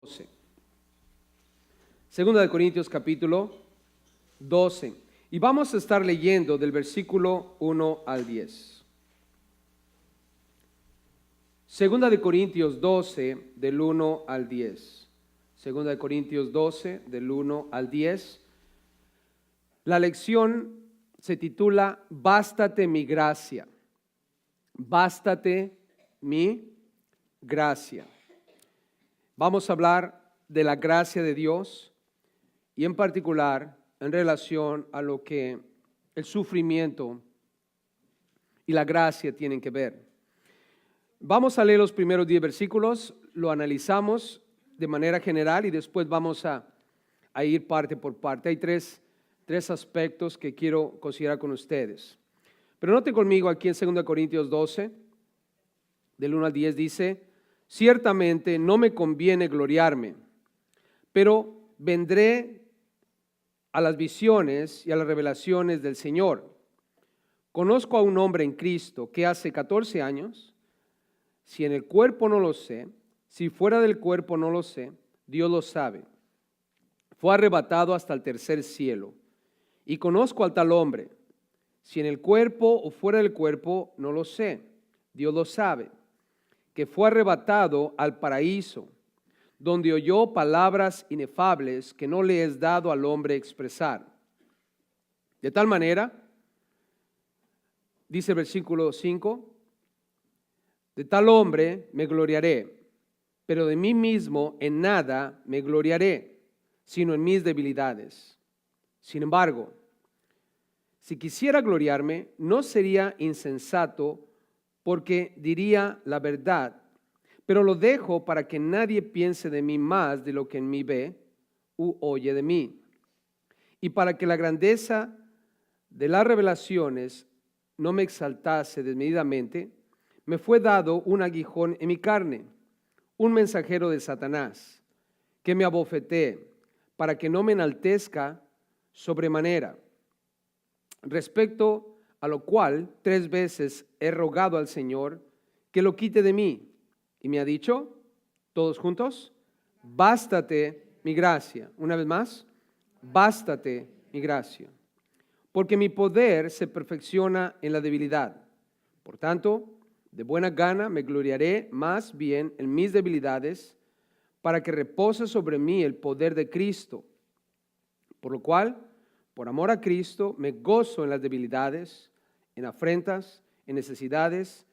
12. Segunda de Corintios capítulo 12. Y vamos a estar leyendo del versículo 1 al 10. Segunda de Corintios 12, del 1 al 10. Segunda de Corintios 12, del 1 al 10. La lección se titula Bástate mi gracia. Bástate mi gracia. Vamos a hablar de la gracia de Dios y en particular en relación a lo que el sufrimiento y la gracia tienen que ver. Vamos a leer los primeros 10 versículos, lo analizamos de manera general y después vamos a ir parte por parte. Hay tres aspectos que quiero considerar con ustedes. Pero noten conmigo aquí en 2 Corintios 12, del 1 al 10 dice: ciertamente no me conviene gloriarme, pero vendré a las visiones y a las revelaciones del Señor. Conozco a un hombre en Cristo que hace 14 años, si en el cuerpo no lo sé, si fuera del cuerpo no lo sé, Dios lo sabe, fue arrebatado hasta el tercer cielo. Y conozco al tal hombre, si en el cuerpo o fuera del cuerpo no lo sé, Dios lo sabe, que fue arrebatado al paraíso, donde oyó palabras inefables que no le es dado al hombre expresar. De tal manera, dice el versículo 5, de tal hombre me gloriaré, pero de mí mismo en nada me gloriaré, sino en mis debilidades. Sin embargo, si quisiera gloriarme, no sería insensato, porque diría la verdad, pero lo dejo para que nadie piense de mí más de lo que en mí ve u oye de mí, y para que la grandeza de las revelaciones no me exaltase desmedidamente, me fue dado un aguijón en mi carne, un mensajero de Satanás, que me abofetee, para que no me enaltezca sobremanera. Respecto a lo cual 3 veces he rogado al Señor que lo quite de mí. Y me ha dicho, todos juntos, bástate mi gracia. Una vez más, bástate mi gracia. Porque mi poder se perfecciona en la debilidad. Por tanto, de buena gana me gloriaré más bien en mis debilidades, para que repose sobre mí el poder de Cristo. Por lo cual, por amor a Cristo, me gozo en las debilidades, en afrentas, en necesidades,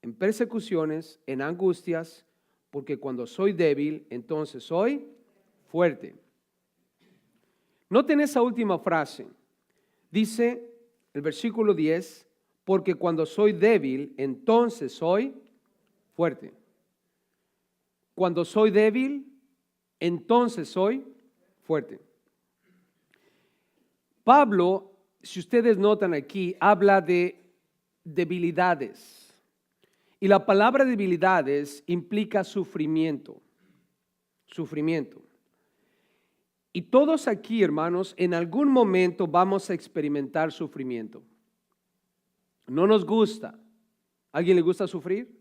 en persecuciones, en angustias, porque cuando soy débil, entonces soy fuerte. Noten esa última frase. Dice el versículo 10, porque cuando soy débil, entonces soy fuerte. Cuando soy débil, entonces soy fuerte. Pablo, si ustedes notan aquí, habla de debilidades. Y la palabra debilidades implica sufrimiento. Sufrimiento. Y todos aquí, hermanos, en algún momento vamos a experimentar sufrimiento. No nos gusta. ¿A alguien le gusta sufrir?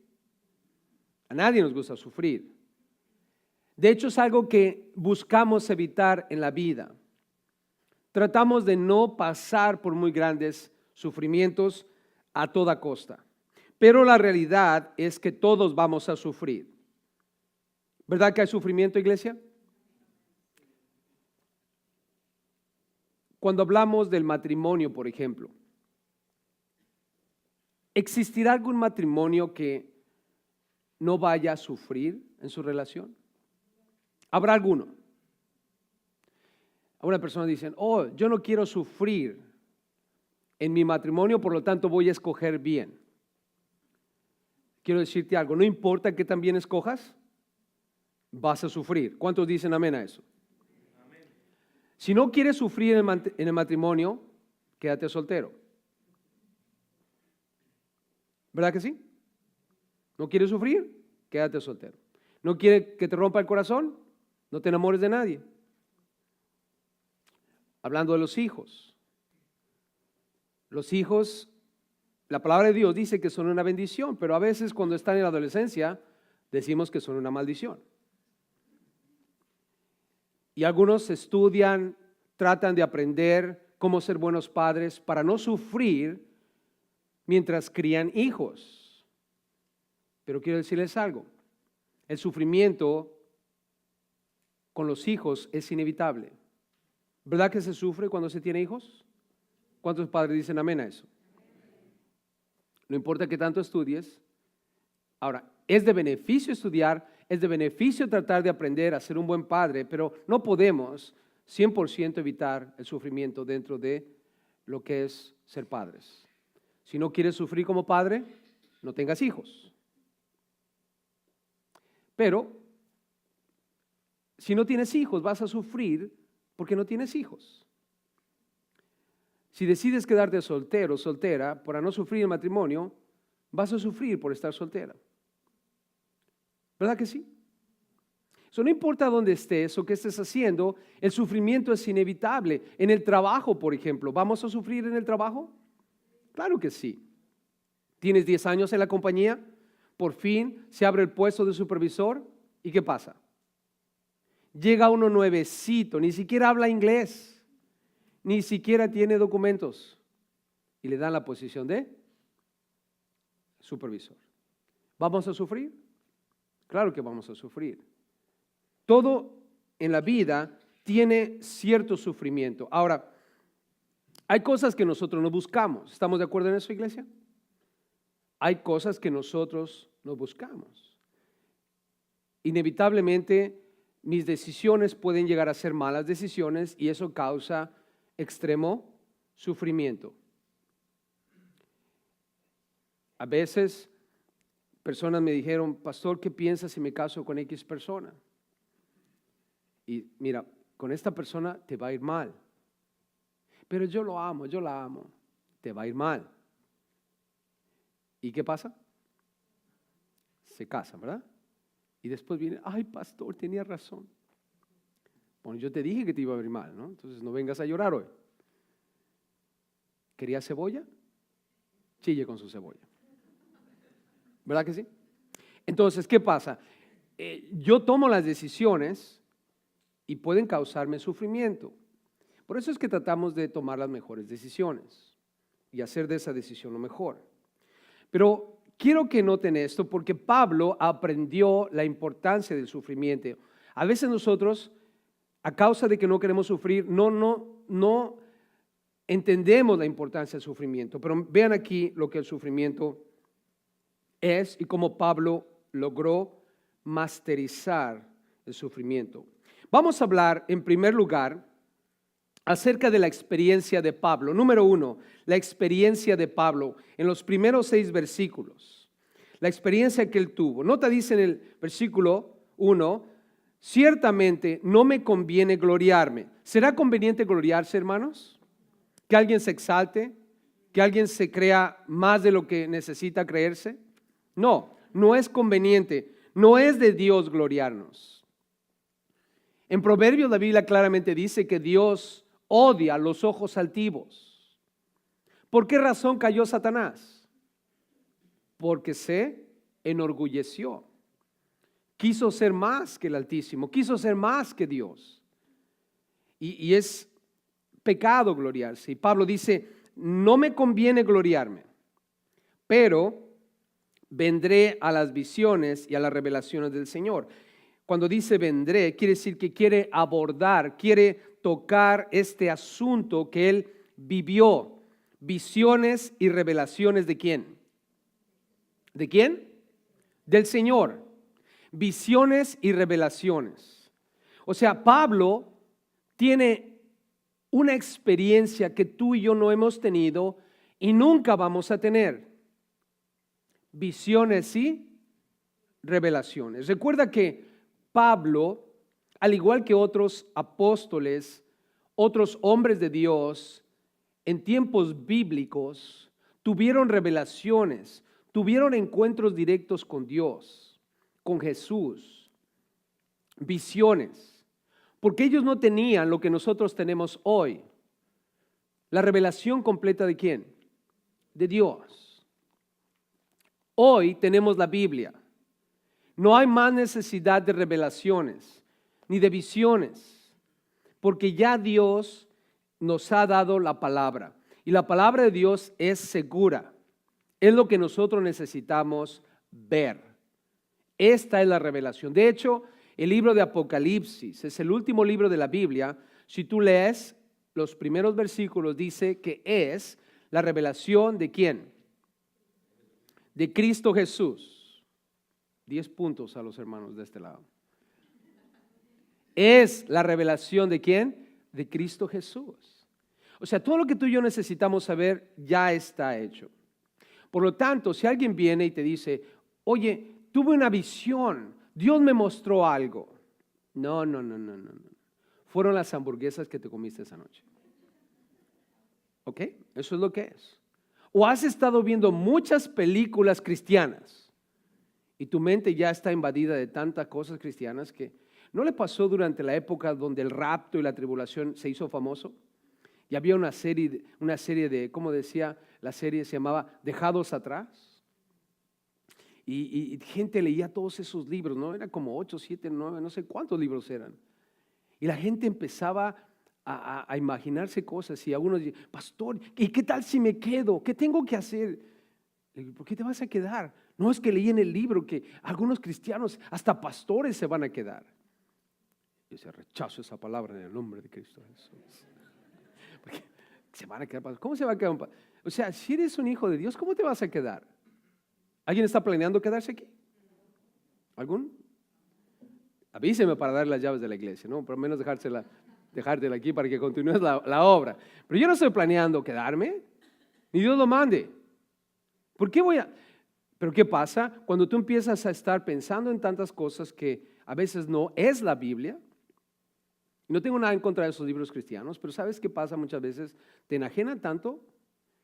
A nadie nos gusta sufrir. De hecho, es algo que buscamos evitar en la vida. Tratamos de no pasar por muy grandes sufrimientos a toda costa. Pero la realidad es que todos vamos a sufrir. ¿Verdad que hay sufrimiento, iglesia? Cuando hablamos del matrimonio, por ejemplo, ¿existirá algún matrimonio que no vaya a sufrir en su relación? ¿Habrá alguno? Una persona dice, yo no quiero sufrir en mi matrimonio, por lo tanto voy a escoger bien. Quiero decirte algo, no importa que también escojas, vas a sufrir. ¿Cuántos dicen amén a eso? Amén. Si no quieres sufrir en el matrimonio, quédate soltero. ¿Verdad que sí? ¿No quieres sufrir? Quédate soltero. ¿No quieres que te rompa el corazón? No te enamores de nadie. Hablando de los hijos. Los hijos, la palabra de Dios dice que son una bendición, pero a veces cuando están en la adolescencia decimos que son una maldición. Y algunos estudian, tratan de aprender cómo ser buenos padres para no sufrir mientras crían hijos. Pero quiero decirles algo, el sufrimiento con los hijos es inevitable. ¿Verdad que se sufre cuando se tiene hijos? ¿Cuántos padres dicen amén a eso? No importa que tanto estudies. Ahora, es de beneficio estudiar, es de beneficio tratar de aprender a ser un buen padre, pero no podemos 100% evitar el sufrimiento dentro de lo que es ser padres. Si no quieres sufrir como padre, no tengas hijos. Pero, si no tienes hijos, vas a sufrir porque no tienes hijos. Si decides quedarte soltero o soltera para no sufrir el matrimonio, vas a sufrir por estar soltera. ¿Verdad que sí? Eso no importa dónde estés o qué estés haciendo, el sufrimiento es inevitable. En el trabajo, por ejemplo, ¿vamos a sufrir en el trabajo? Claro que sí. ¿Tienes 10 años en la compañía? Por fin se abre el puesto de supervisor. ¿Y qué pasa? Llega uno nuevecito, ni siquiera habla inglés, ni siquiera tiene documentos y le dan la posición de supervisor. ¿Vamos a sufrir? Claro que vamos a sufrir. Todo en la vida tiene cierto sufrimiento. Ahora, hay cosas que nosotros no buscamos. ¿Estamos de acuerdo en eso, iglesia? Hay cosas que nosotros no buscamos. Inevitablemente, mis decisiones pueden llegar a ser malas decisiones y eso causa extremo sufrimiento. A veces, personas me dijeron, pastor, ¿qué piensas si me caso con X persona? Y mira, con esta persona te va a ir mal. Pero yo lo amo, yo la amo. Te va a ir mal. ¿Y qué pasa? Se casan, ¿verdad? Y después viene, ay, pastor, tenía razón. Bueno, yo te dije que te iba a ir mal, ¿no? Entonces no vengas a llorar hoy. ¿Quería cebolla? Chille con su cebolla. ¿Verdad que sí? Entonces, ¿qué pasa? Yo tomo las decisiones y pueden causarme sufrimiento. Por eso es que tratamos de tomar las mejores decisiones y hacer de esa decisión lo mejor. Pero quiero que noten esto porque Pablo aprendió la importancia del sufrimiento. A veces nosotros, a causa de que no queremos sufrir, no entendemos la importancia del sufrimiento. Pero vean aquí lo que el sufrimiento es y cómo Pablo logró masterizar el sufrimiento. Vamos a hablar en primer lugar acerca de la experiencia de Pablo. Número 1, la experiencia de Pablo en los primeros 6 versículos. La experiencia que él tuvo. Nota, dice en el versículo 1, ciertamente no me conviene gloriarme. ¿Será conveniente gloriarse, hermanos? ¿Que alguien se exalte? ¿Que alguien se crea más de lo que necesita creerse? No, no es conveniente. No es de Dios gloriarnos. En Proverbios la Biblia claramente dice que Dios odia los ojos altivos. ¿Por qué razón cayó Satanás? Porque se enorgulleció. Quiso ser más que el Altísimo, quiso ser más que Dios. Y es pecado gloriarse. Y Pablo dice, no me conviene gloriarme, pero vendré a las visiones y a las revelaciones del Señor. Cuando dice vendré, quiere decir que quiere abordar, quiere tocar este asunto que él vivió. Visiones y revelaciones ¿de quién? ¿De quién? Del Señor. Visiones y revelaciones. O sea, Pablo tiene una experiencia que tú y yo no hemos tenido y nunca vamos a tener. Visiones y revelaciones. Recuerda que Pablo, al igual que otros apóstoles, otros hombres de Dios, en tiempos bíblicos, tuvieron revelaciones, tuvieron encuentros directos con Dios, con Jesús, visiones, porque ellos no tenían lo que nosotros tenemos hoy. La revelación completa ¿de quién? De Dios. Hoy tenemos la Biblia. No hay más necesidad de revelaciones ni de visiones. Porque ya Dios nos ha dado la palabra. Y la palabra de Dios es segura. Es lo que nosotros necesitamos ver. Esta es la revelación. De hecho, el libro de Apocalipsis es el último libro de la Biblia. Si tú lees los primeros versículos, dice que es la revelación de ¿quién? De Cristo Jesús. 10 puntos a los hermanos de este lado. Es la revelación de ¿quién? De Cristo Jesús. O sea, todo lo que tú y yo necesitamos saber ya está hecho. Por lo tanto, si alguien viene y te dice, oye, tuve una visión, Dios me mostró algo. No. Fueron las hamburguesas que te comiste esa noche. ¿Ok? Eso es lo que es. O has estado viendo muchas películas cristianas y tu mente ya está invadida de tantas cosas cristianas que ¿no le pasó durante la época donde el rapto y la tribulación se hizo famoso? Y había una serie de, ¿cómo decía? La serie se llamaba Dejados Atrás. Y gente leía todos esos libros, ¿no? Eran como 8, 7, 9, no sé cuántos libros eran. Y la gente empezaba a imaginarse cosas y algunos decían, pastor, ¿y qué tal si me quedo? ¿Qué tengo que hacer? Le digo, ¿por qué te vas a quedar? No, es que leí en el libro que algunos cristianos, hasta pastores, se van a quedar. Yo decía, rechazo esa palabra en el nombre de Cristo Jesús. Porque se van a quedar. ¿Cómo se va a quedar? O sea, si eres un hijo de Dios, ¿cómo te vas a quedar? ¿Alguien está planeando quedarse aquí? ¿Algún? Avíseme para darle las llaves de la iglesia, ¿no? Por lo menos dejártela aquí para que continúes la obra. Pero yo no estoy planeando quedarme, ni Dios lo mande. ¿Por qué voy a...? Pero ¿qué pasa? Cuando tú empiezas a estar pensando en tantas cosas que a veces no es la Biblia. No tengo nada en contra de esos libros cristianos, pero ¿sabes qué pasa muchas veces? Te enajenan tanto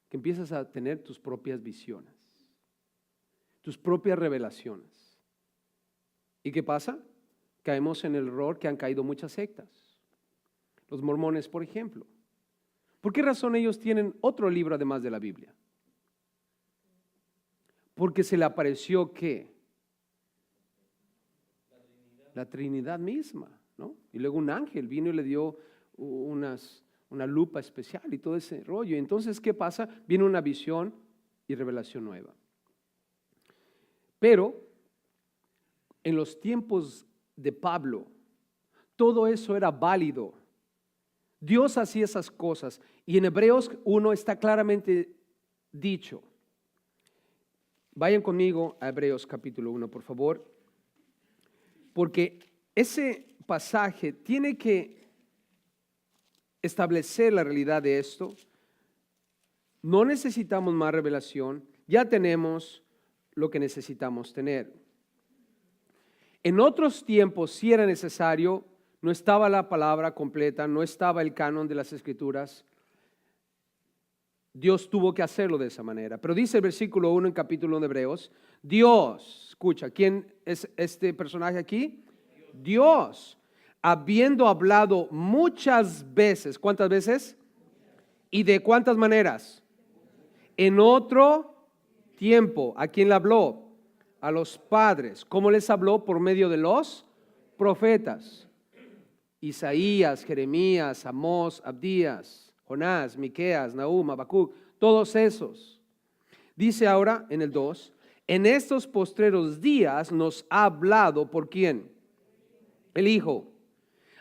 que empiezas a tener tus propias visiones, tus propias revelaciones. ¿Y qué pasa? Caemos en el error que han caído muchas sectas. Los mormones, por ejemplo. ¿Por qué razón ellos tienen otro libro además de la Biblia? Porque se le apareció ¿qué? La Trinidad misma, ¿no? Y luego un ángel vino y le dio una lupa especial y todo ese rollo. Entonces, ¿qué pasa? Viene una visión y revelación nueva. Pero en los tiempos de Pablo, todo eso era válido. Dios hacía esas cosas. Y en Hebreos 1 está claramente dicho. Vayan conmigo a Hebreos capítulo 1, por favor. Porque ese pasaje tiene que establecer la realidad de esto. No necesitamos más revelación, ya tenemos lo que necesitamos tener. En otros tiempos, si era necesario, no estaba la palabra completa, no estaba el canon de las Escrituras. Dios tuvo que hacerlo de esa manera. Pero dice el versículo 1 en capítulo 1 de Hebreos, Dios, escucha, ¿quién es este personaje aquí? Dios, habiendo hablado muchas veces, ¿cuántas veces? ¿Y de cuántas maneras? En otro tiempo, ¿a quién le habló? A los padres. ¿Cómo les habló? Por medio de los profetas. Isaías, Jeremías, Amós, Abdías, Jonás, Miqueas, Nahum, Habacuc, todos esos. Dice ahora en el 2, en estos postreros días nos ha hablado, ¿por quién? El Hijo,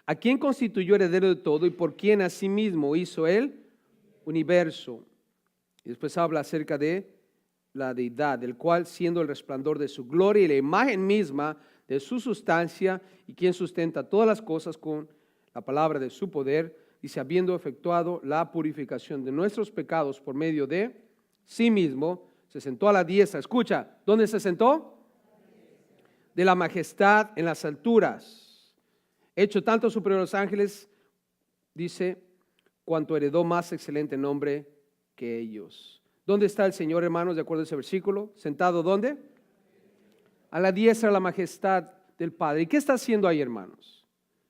a quien constituyó heredero de todo y por quien asimismo hizo el universo. Y después habla acerca de la deidad, del cual siendo el resplandor de su gloria y la imagen misma de su sustancia y quien sustenta todas las cosas con la palabra de su poder, dice, habiendo efectuado la purificación de nuestros pecados por medio de sí mismo, se sentó a la diestra. Escucha, ¿dónde se sentó? De la majestad en las alturas. Hecho tanto superior a los ángeles, dice, cuanto heredó más excelente nombre que ellos. ¿Dónde está el Señor, hermanos, de acuerdo a ese versículo? ¿Sentado dónde? A la diestra de la majestad del Padre. ¿Y qué está haciendo ahí, hermanos?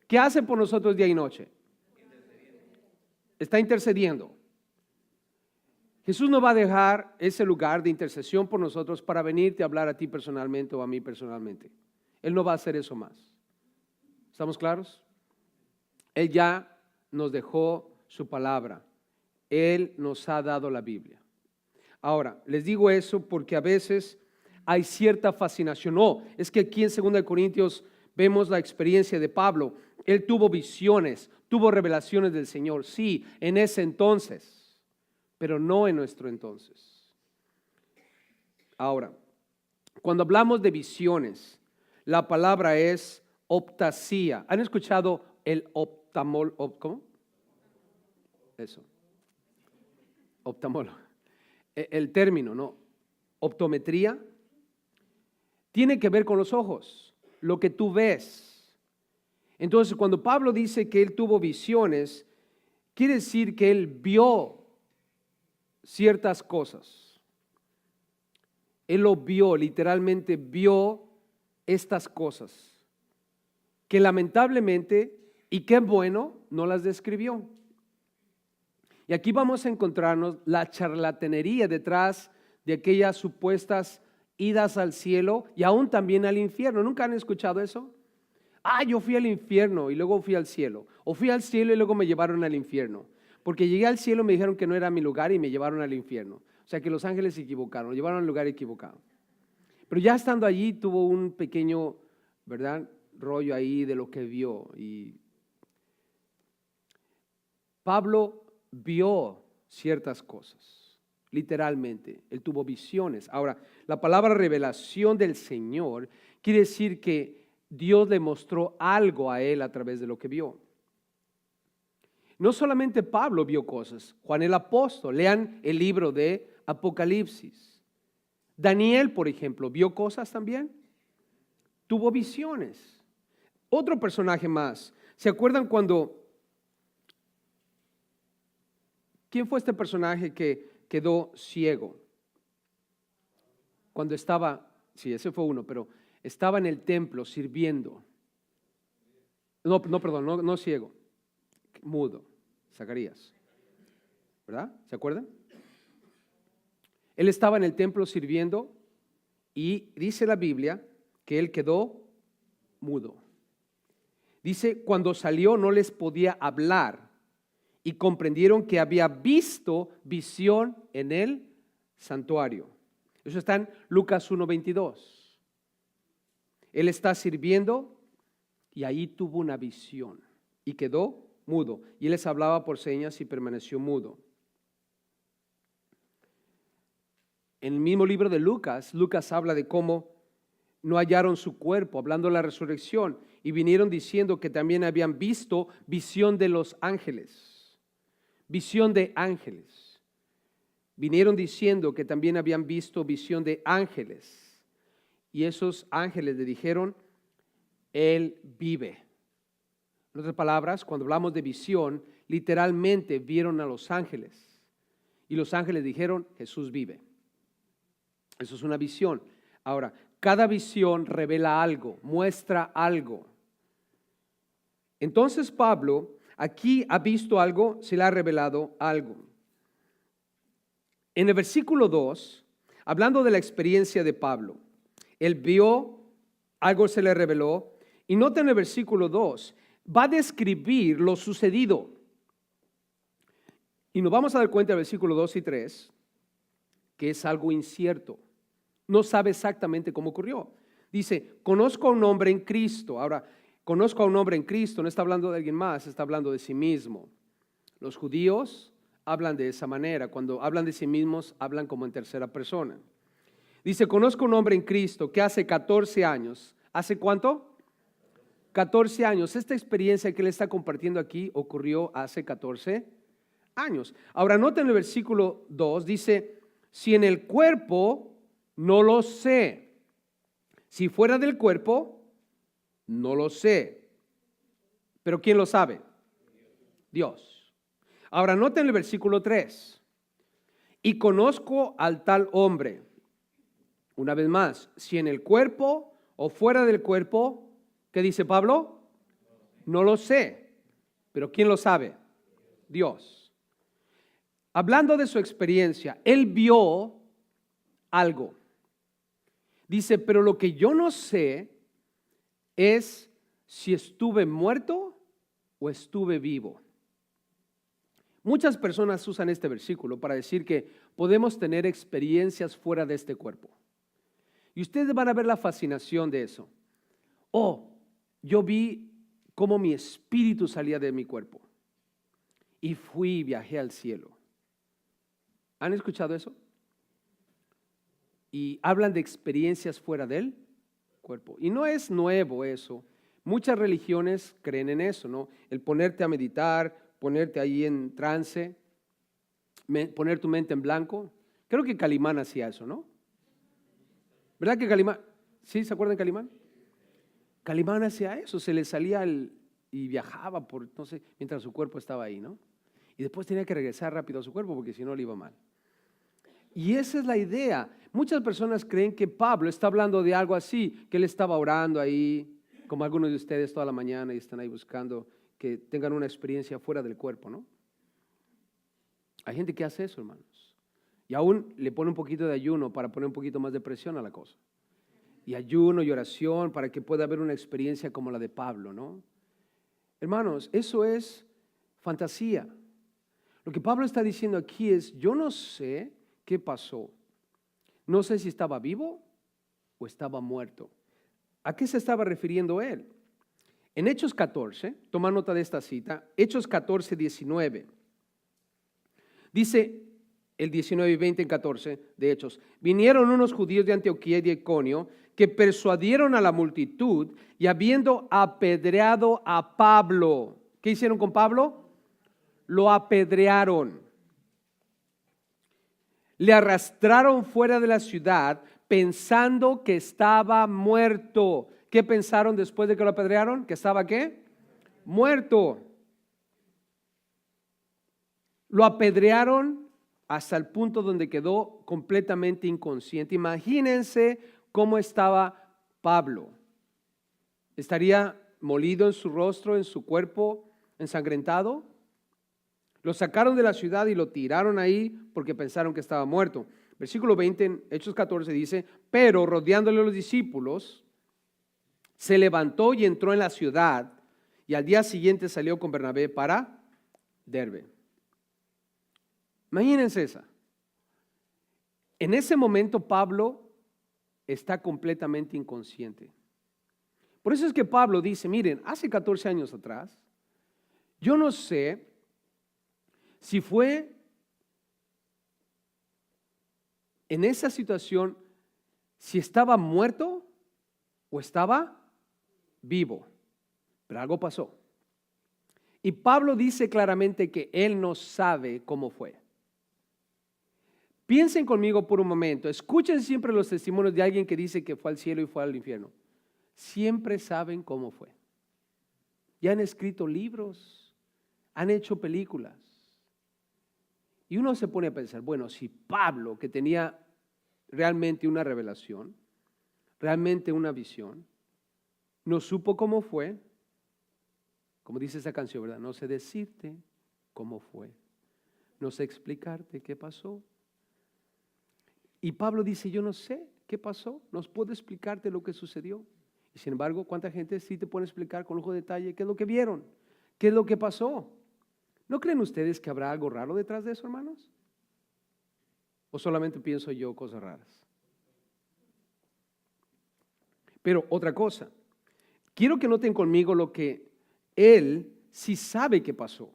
¿Qué hace por nosotros día y noche? Está intercediendo. Jesús no va a dejar ese lugar de intercesión por nosotros para venirte a hablar a ti personalmente o a mí personalmente. Él no va a hacer eso más. ¿Estamos claros? Él ya nos dejó su palabra. Él nos ha dado la Biblia. Ahora, les digo eso porque a veces hay cierta fascinación. No, es que aquí en 2 Corintios vemos la experiencia de Pablo. Él tuvo visiones, tuvo revelaciones del Señor. Sí, en ese entonces, pero no en nuestro entonces. Ahora, cuando hablamos de visiones, la palabra es optasía. ¿Han escuchado el ¿cómo? Eso. Oftalmólogo. El término, ¿no? Optometría tiene que ver con los ojos, lo que tú ves. Entonces, cuando Pablo dice que él tuvo visiones, quiere decir que él vio ciertas cosas. Él lo vio, literalmente vio estas cosas, que lamentablemente, y qué bueno, no las describió. Y aquí vamos a encontrarnos la charlatanería detrás de aquellas supuestas idas al cielo y aún también al infierno. ¿Nunca han escuchado eso? Yo fui al infierno y luego fui al cielo. O fui al cielo y luego me llevaron al infierno. Porque llegué al cielo, me dijeron que no era mi lugar y me llevaron al infierno. O sea que los ángeles se equivocaron, lo llevaron al lugar equivocado. Pero ya estando allí tuvo un pequeño, ¿verdad?, rollo ahí de lo que vio. Y Pablo vio ciertas cosas, literalmente. Él tuvo visiones. Ahora, la palabra revelación del Señor quiere decir que Dios le mostró algo a él a través de lo que vio. No solamente Pablo vio cosas, Juan el apóstol, lean el libro de Apocalipsis. Daniel, por ejemplo, vio cosas también, tuvo visiones. Otro personaje más, ¿se acuerdan cuando... ¿Quién fue este personaje que quedó ciego? Cuando estaba, sí, ese fue uno, pero estaba en el templo sirviendo. No ciego, mudo, Zacarías. ¿Verdad? ¿Se acuerdan? Él estaba en el templo sirviendo y dice la Biblia que él quedó mudo. Dice, cuando salió no les podía hablar. Y comprendieron que había visto visión en el santuario. Eso está en Lucas 1:22. Él está sirviendo y ahí tuvo una visión y quedó mudo. Y él les hablaba por señas y permaneció mudo. En el mismo libro de Lucas, Lucas habla de cómo no hallaron su cuerpo, hablando de la resurrección, y vinieron diciendo que también habían visto visión de los ángeles. Visión de ángeles. Vinieron diciendo que también habían visto visión de ángeles. Y esos ángeles le dijeron, Él vive. En otras palabras, cuando hablamos de visión, literalmente vieron a los ángeles. Y los ángeles dijeron, Jesús vive. Eso es una visión. Ahora, cada visión revela algo, muestra algo. Entonces Pablo aquí ha visto algo, se le ha revelado algo. En el versículo 2, hablando de la experiencia de Pablo, él vio, algo se le reveló, y nota en el versículo 2, va a describir lo sucedido. Y nos vamos a dar cuenta en el versículo 2 y 3, que es algo incierto. No sabe exactamente cómo ocurrió. Dice, conozco a un hombre en Cristo. Ahora, conozco a un hombre en Cristo, no está hablando de alguien más, está hablando de sí mismo. Los judíos hablan de esa manera, cuando hablan de sí mismos, hablan como en tercera persona. Dice, conozco a un hombre en Cristo que hace 14 años, ¿hace cuánto? 14 años. Esta experiencia que él está compartiendo aquí ocurrió hace 14 años. Ahora, noten el versículo 2, dice, si en el cuerpo, no lo sé. Si fuera del cuerpo, no lo sé. Pero ¿quién lo sabe? Dios. Ahora noten el versículo 3. Y conozco al tal hombre. Una vez más, si en el cuerpo o fuera del cuerpo, ¿qué dice Pablo? No lo sé. Pero ¿quién lo sabe? Dios. Hablando de su experiencia, él vio algo. Dice, pero lo que yo no sé es si estuve muerto o estuve vivo. Muchas personas usan este versículo para decir que podemos tener experiencias fuera de este cuerpo. Y ustedes van a ver la fascinación de eso. Oh, yo vi cómo mi espíritu salía de mi cuerpo y fui y viajé al cielo. ¿Han escuchado eso? Y hablan de experiencias fuera del cuerpo. Y no es nuevo eso. Muchas religiones creen en eso, ¿no? El ponerte a meditar, ponerte ahí en trance, poner tu mente en blanco. Creo que Calimán hacía eso, ¿no? ¿Verdad que Calimán? ¿Sí? ¿Se acuerdan de Calimán? Calimán hacía eso, se le salía y viajaba por, no sé, mientras su cuerpo estaba ahí, ¿no? Y después tenía que regresar rápido a su cuerpo porque si no le iba mal. Y esa es la idea. Muchas personas creen que Pablo está hablando de algo así, que él estaba orando ahí, como algunos de ustedes toda la mañana y están ahí buscando que tengan una experiencia fuera del cuerpo, ¿no? Hay gente que hace eso, hermanos. Y aún le pone un poquito de ayuno para poner un poquito más de presión a la cosa. Y ayuno y oración para que pueda haber una experiencia como la de Pablo, ¿no? Hermanos, eso es fantasía. Lo que Pablo está diciendo aquí es, yo no sé qué pasó. No sé si estaba vivo o estaba muerto. ¿A qué se estaba refiriendo él? En Hechos 14, toma nota de esta cita, Hechos 14, 19. Dice el 19 y 20 en 14 de Hechos. Vinieron unos judíos de Antioquía y de Iconio que persuadieron a la multitud y habiendo apedreado a Pablo. ¿Qué hicieron con Pablo? Lo apedrearon. Le arrastraron fuera de la ciudad pensando que estaba muerto. ¿Qué pensaron después de que lo apedrearon? ¿Que estaba qué? Muerto. Lo apedrearon hasta el punto donde quedó completamente inconsciente. Imagínense cómo estaba Pablo. ¿Estaría molido en su rostro, en su cuerpo, ensangrentado? Lo sacaron de la ciudad y lo tiraron ahí porque pensaron que estaba muerto. Versículo 20 en Hechos 14 dice, pero rodeándole los discípulos, se levantó y entró en la ciudad y al día siguiente salió con Bernabé para Derbe. Imagínense esa. En ese momento Pablo está completamente inconsciente. Por eso es que Pablo dice, miren, hace 14 años atrás, yo no sé si fue en esa situación, si estaba muerto o estaba vivo, pero algo pasó. Y Pablo dice claramente que él no sabe cómo fue. Piensen conmigo por un momento, escuchen siempre los testimonios de alguien que dice que fue al cielo y fue al infierno. Siempre saben cómo fue. Ya han escrito libros, han hecho películas. Y uno se pone a pensar, bueno, si Pablo, que tenía realmente una revelación, realmente una visión, no supo cómo fue, como dice esa canción, ¿verdad? No sé decirte cómo fue, no sé explicarte qué pasó. Y Pablo dice, yo no sé qué pasó, no puedo explicarte lo que sucedió. Y sin embargo, ¿cuánta gente sí te puede explicar con lujo de detalle qué es lo que vieron? ¿Qué es lo que pasó? ¿No creen ustedes que habrá algo raro detrás de eso, hermanos? ¿O solamente pienso yo cosas raras? Pero otra cosa, quiero que noten conmigo lo que él sí sabe que pasó.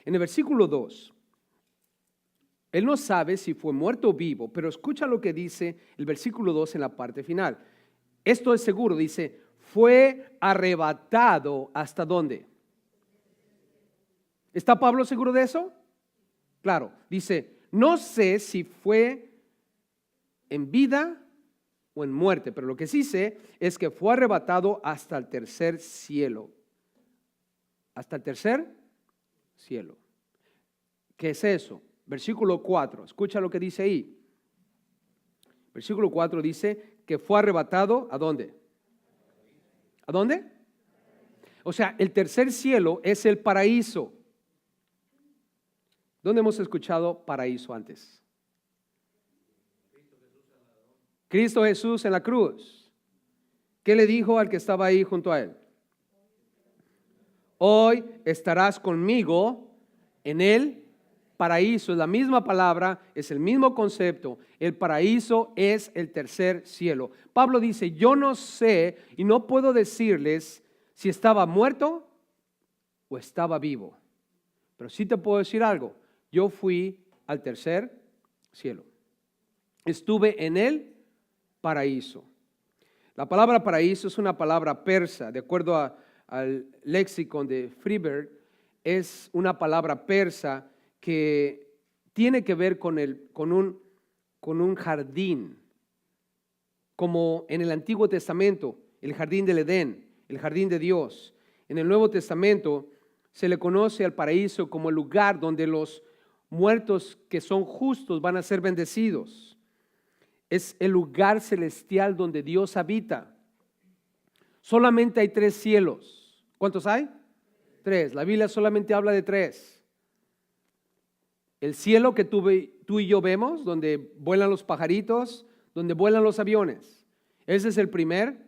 En el versículo 2, él no sabe si fue muerto o vivo, pero escucha lo que dice el versículo 2 en la parte final. Esto es seguro, dice, fue arrebatado ¿hasta dónde? ¿Está Pablo seguro de eso? Claro, dice, no sé si fue en vida o en muerte, pero lo que sí sé es que fue arrebatado hasta el tercer cielo. Hasta el tercer cielo. ¿Qué es eso? Versículo 4, escucha lo que dice ahí. Versículo 4 dice que fue arrebatado ¿a dónde? ¿A dónde? O sea, el tercer cielo es el paraíso. ¿Dónde hemos escuchado paraíso antes? Cristo Jesús en la cruz. ¿Qué le dijo al que estaba ahí junto a él? Hoy estarás conmigo en el paraíso es la misma palabra, es el mismo concepto. El paraíso es el tercer cielo. Pablo dice, yo no sé y no puedo decirles si estaba muerto o estaba vivo. Pero sí te puedo decir algo, yo fui al tercer cielo. Estuve en el paraíso. La palabra paraíso es una palabra persa, de acuerdo al léxico de Freeberg, es una palabra persa que tiene que ver con un jardín, como en el Antiguo Testamento, el jardín del Edén, el jardín de Dios. En el Nuevo Testamento se le conoce al paraíso como el lugar donde los muertos que son justos van a ser bendecidos. Es el lugar celestial donde Dios habita. Solamente hay 3 cielos. ¿Cuántos hay? 3. La Biblia solamente habla de 3. El cielo que tú y yo vemos, donde vuelan los pajaritos, donde vuelan los aviones. Ese es el primer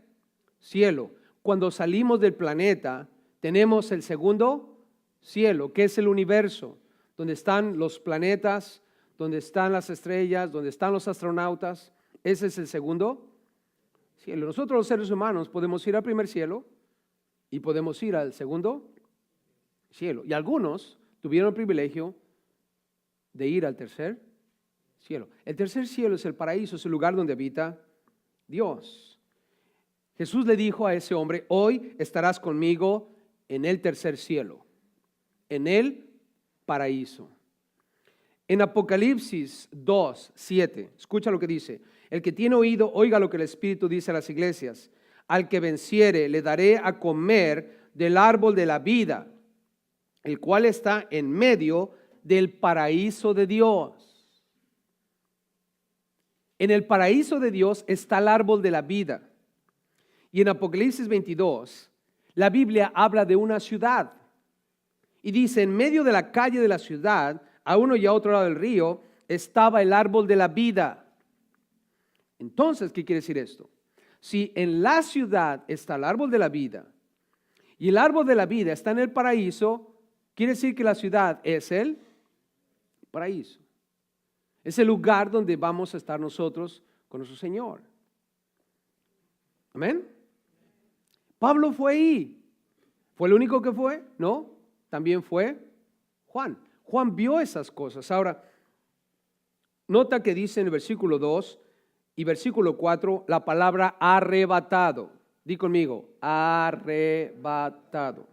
cielo. Cuando salimos del planeta, tenemos el segundo cielo, que es el universo, donde están los planetas, donde están las estrellas, donde están los astronautas. Ese es el segundo cielo. Nosotros los seres humanos podemos ir al primer cielo y podemos ir al segundo cielo. Y algunos tuvieron el privilegio de ir al tercer cielo. El tercer cielo es el paraíso, es el lugar donde habita Dios. Jesús le dijo a ese hombre, hoy estarás conmigo en el tercer cielo, en el paraíso. En Apocalipsis 2:7, escucha lo que dice. El que tiene oído, oiga lo que el Espíritu dice a las iglesias. Al que venciere, le daré a comer del árbol de la vida, el cual está en medio del paraíso de Dios. En el paraíso de Dios está el árbol de la vida. Y en Apocalipsis 22, la Biblia habla de una ciudad. Y dice, en medio de la calle de la ciudad, a uno y a otro lado del río, estaba el árbol de la vida. Entonces, ¿qué quiere decir esto? Si en la ciudad está el árbol de la vida y el árbol de la vida está en el paraíso, quiere decir que la ciudad es el paraíso. Es el lugar donde vamos a estar nosotros con nuestro Señor. Amén. Pablo fue ahí. ¿Fue el único que fue? No, también fue Juan. Juan vio esas cosas. Ahora, nota que dice en el versículo 2 y versículo 4 la palabra arrebatado. Di conmigo, arrebatado.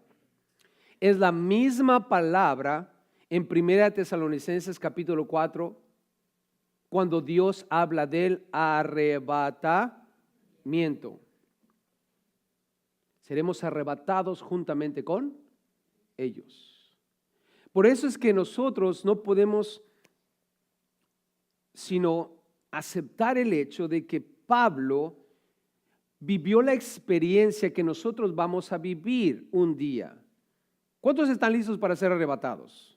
Es la misma palabra en 1 Tesalonicenses capítulo 4, cuando Dios habla del arrebatamiento. Seremos arrebatados juntamente con ellos. Por eso es que nosotros no podemos sino aceptar el hecho de que Pablo vivió la experiencia que nosotros vamos a vivir un día. ¿Cuántos están listos para ser arrebatados?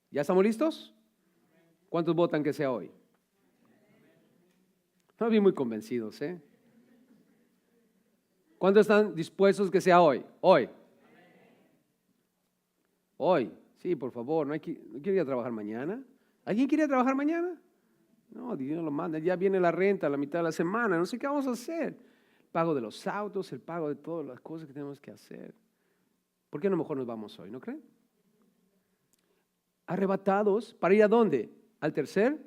¿Ya estamos listos? ¿Cuántos votan que sea hoy? No vi muy convencidos, ¿eh? ¿Cuántos están dispuestos que sea hoy? Hoy. Hoy. Sí, por favor, no quiero ir a trabajar mañana. ¿Alguien quiere trabajar mañana? No, Dios lo manda. Ya viene la renta a la mitad de la semana. No sé qué vamos a hacer. El pago de los autos, el pago de todas las cosas que tenemos que hacer. ¿Por qué no mejor nos vamos hoy? ¿No creen? Arrebatados, ¿para ir a dónde? Al tercer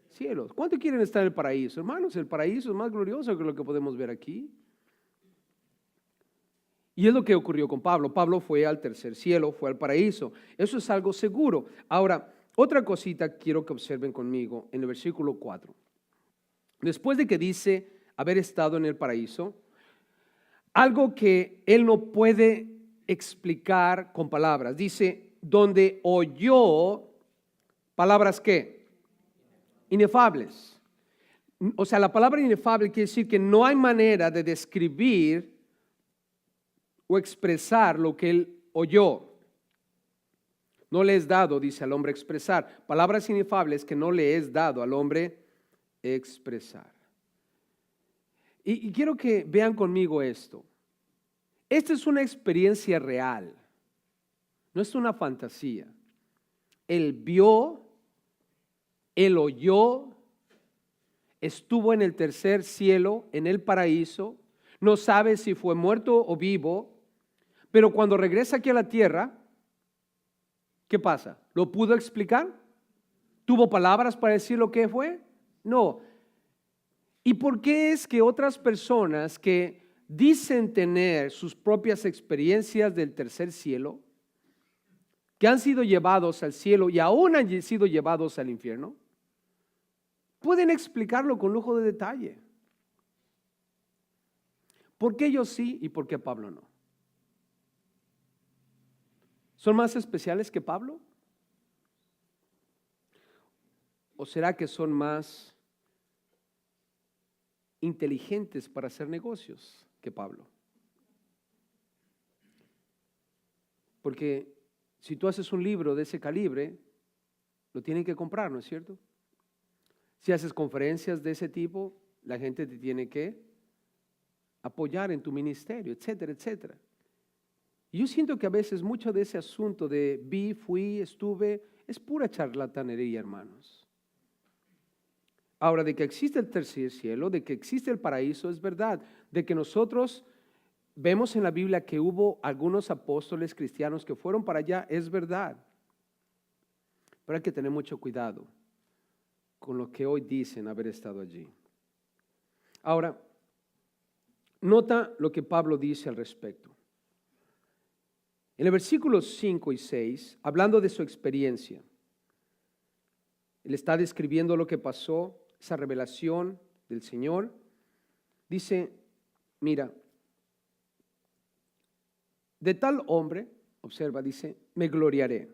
cielo. ¿Cuánto quieren estar en el paraíso? Hermanos, el paraíso es más glorioso que lo que podemos ver aquí. Y es lo que ocurrió con Pablo. Pablo fue al tercer cielo, fue al paraíso. Eso es algo seguro. Ahora, otra cosita quiero que observen conmigo en el versículo 4. Después de que dice haber estado en el paraíso, algo que él no puede explicar con palabras. Dice, donde oyó, palabras ¿qué? Inefables. O sea, la palabra inefable quiere decir que no hay manera de describir o expresar lo que él oyó. No le es dado, dice al hombre, expresar. Palabras inefables que no le es dado al hombre expresar. Y quiero que vean conmigo esto. Esta es una experiencia real. No es una fantasía. Él vio, él oyó, estuvo en el tercer cielo, en el paraíso, no sabe si fue muerto o vivo, pero cuando regresa aquí a la tierra, ¿qué pasa? ¿Lo pudo explicar? ¿Tuvo palabras para decir lo que fue? No. ¿Y por qué es que otras personas que dicen tener sus propias experiencias del tercer cielo, que han sido llevados al cielo y aún han sido llevados al infierno, pueden explicarlo con lujo de detalle? ¿Por qué ellos sí y por qué Pablo no? ¿Son más especiales que Pablo? ¿O será que son más inteligentes para hacer negocios que Pablo? Porque si tú haces un libro de ese calibre, lo tienen que comprar, ¿no es cierto? Si haces conferencias de ese tipo, la gente te tiene que apoyar en tu ministerio, etcétera, etcétera. Y yo siento que a veces mucho de ese asunto de vi, fui, estuve, es pura charlatanería, hermanos. Ahora, de que existe el tercer cielo, de que existe el paraíso, es verdad. De que nosotros vemos en la Biblia que hubo algunos apóstoles cristianos que fueron para allá, es verdad. Pero hay que tener mucho cuidado con lo que hoy dicen haber estado allí. Ahora, nota lo que Pablo dice al respecto. En el versículo 5 y 6, hablando de su experiencia, él está describiendo lo que pasó, esa revelación del Señor. Dice, mira, de tal hombre, observa, dice, me gloriaré.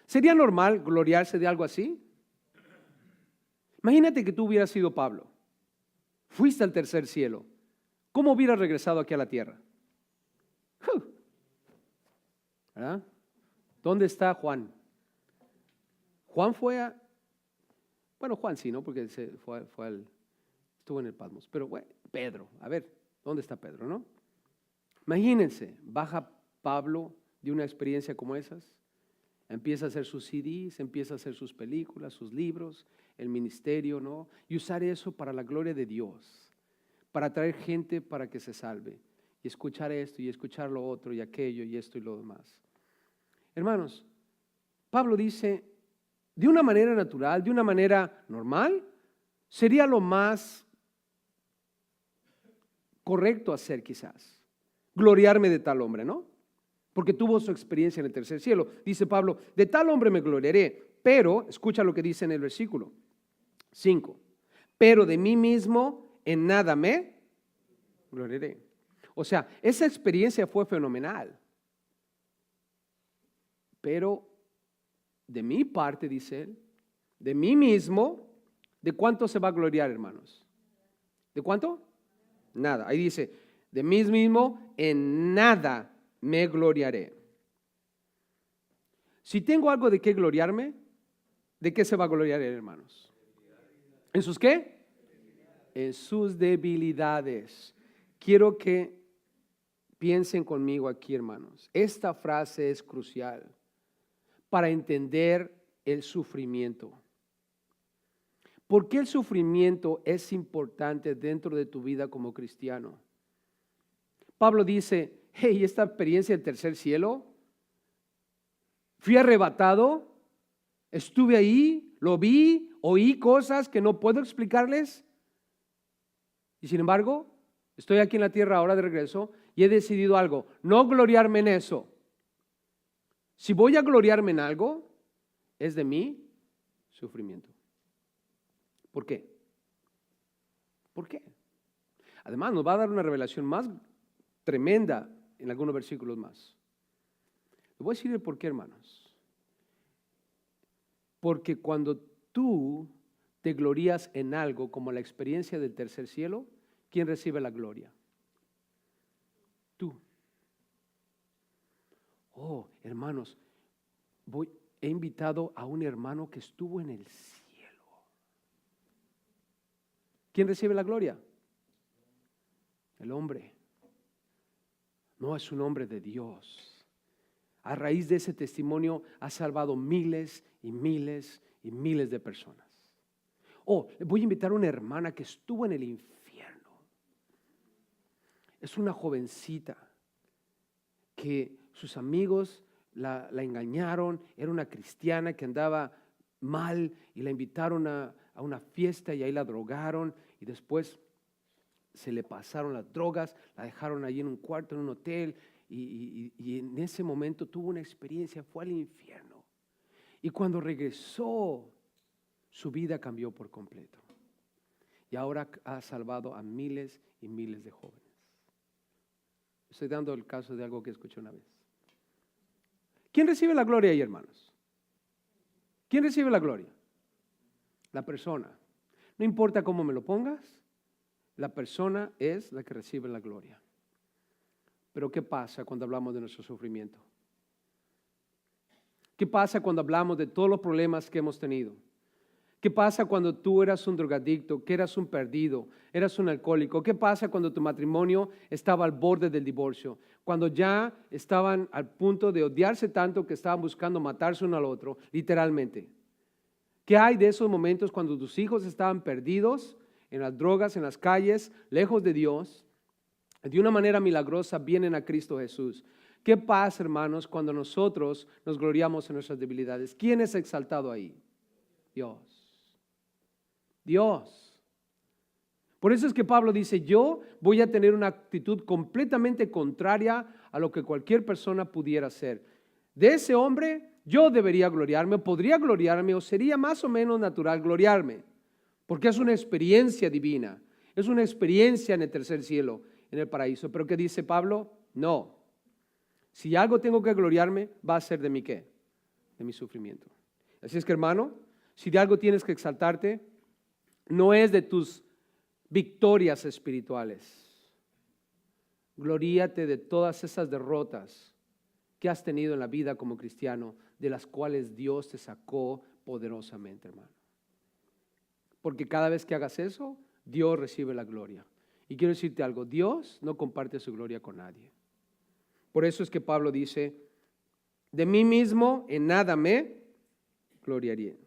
¿Sería normal gloriarse de algo así? Imagínate que tú hubieras sido Pablo, fuiste al tercer cielo, ¿cómo hubieras regresado aquí a la tierra? ¿Verdad? ¿Dónde está Juan? Juan fue a, bueno, Juan sí, ¿no? Porque estuvo en el Patmos, pero bueno, Pedro, a ver, ¿dónde está Pedro, no? Imagínense, baja Pablo de una experiencia como esas, empieza a hacer sus CDs, empieza a hacer sus películas, sus libros, el ministerio, ¿no? Y usar eso para la gloria de Dios, para traer gente para que se salve, y escuchar esto, y escuchar lo otro, y aquello, y esto y lo demás. Hermanos, Pablo dice, de una manera natural, de una manera normal, sería lo más correcto hacer quizás, gloriarme de tal hombre, ¿no? Porque tuvo su experiencia en el tercer cielo. Dice Pablo, de tal hombre me gloriaré, pero, escucha lo que dice en el versículo 5, pero de mí mismo en nada me gloriaré. O sea, esa experiencia fue fenomenal, pero de mi parte, dice él, de mí mismo, ¿de cuánto se va a gloriar, hermanos? ¿De cuánto? Nada. Ahí dice, de mí mismo en nada me gloriaré. Si tengo algo de qué gloriarme, ¿de qué se va a gloriar, hermanos? ¿En sus qué? En sus debilidades. Quiero que piensen conmigo aquí, hermanos. Esta frase es crucial para entender el sufrimiento. ¿Por qué el sufrimiento es importante dentro de tu vida como cristiano? Pablo dice, hey, esta experiencia del tercer cielo, fui arrebatado, estuve ahí, lo vi, oí cosas que no puedo explicarles. Y sin embargo, estoy aquí en la tierra ahora de regreso y he decidido algo, no gloriarme en eso. Si voy a gloriarme en algo, es de mi sufrimiento. ¿Por qué? ¿Por qué? Además, nos va a dar una revelación más tremenda en algunos versículos más. Le voy a decir el por qué, hermanos. Porque cuando tú te glorías en algo como la experiencia del tercer cielo, ¿quién recibe la gloria? Tú. Oh, hermanos, he invitado a un hermano que estuvo en el cielo. ¿Quién recibe la gloria? El hombre. No, es un hombre de Dios. a raíz de ese testimonio ha salvado miles y miles y miles de personas. Oh, voy a invitar a una hermana que estuvo en el infierno. Es una jovencita que sus amigos la engañaron, era una cristiana que andaba mal y la invitaron a una fiesta y ahí la drogaron y después se le pasaron las drogas, la dejaron allí en un cuarto, en un hotel y en ese momento tuvo una experiencia, fue al infierno. Y cuando regresó, su vida cambió por completo. Y ahora ha salvado a miles y miles de jóvenes. Estoy dando el caso de algo que escuché una vez. ¿Quién recibe la gloria ahí, hermanos? ¿Quién recibe la gloria? La persona. No importa cómo me lo pongas, la persona es la que recibe la gloria. Pero ¿qué pasa cuando hablamos de nuestro sufrimiento? ¿Qué pasa cuando hablamos de todos los problemas que hemos tenido? ¿Qué pasa cuando tú eras un drogadicto, que eras un perdido, eras un alcohólico? ¿Qué pasa cuando tu matrimonio estaba al borde del divorcio? Cuando ya estaban al punto de odiarse tanto que estaban buscando matarse uno al otro, literalmente. ¿Qué hay de esos momentos cuando tus hijos estaban perdidos en las drogas, en las calles, lejos de Dios? De una manera milagrosa vienen a Cristo Jesús. ¿Qué pasa, hermanos, cuando nosotros nos gloriamos en nuestras debilidades? ¿Quién es exaltado ahí? Dios. Dios. Por eso es que Pablo dice, yo voy a tener una actitud completamente contraria a lo que cualquier persona pudiera hacer. De ese hombre yo debería gloriarme, podría gloriarme o sería más o menos natural gloriarme, porque es una experiencia divina, es una experiencia en el tercer cielo, en el paraíso. Pero ¿qué dice Pablo? No. Si algo tengo que gloriarme, va a ser de mi ¿qué? De mi sufrimiento. Así es que, hermano, si de algo tienes que exaltarte, no es de tus victorias espirituales. Gloríate de todas esas derrotas que has tenido en la vida como cristiano, de las cuales Dios te sacó poderosamente, hermano. Porque cada vez que hagas eso, Dios recibe la gloria. Y quiero decirte algo, Dios no comparte su gloria con nadie. Por eso es que Pablo dice, de mí mismo en nada me gloriaré.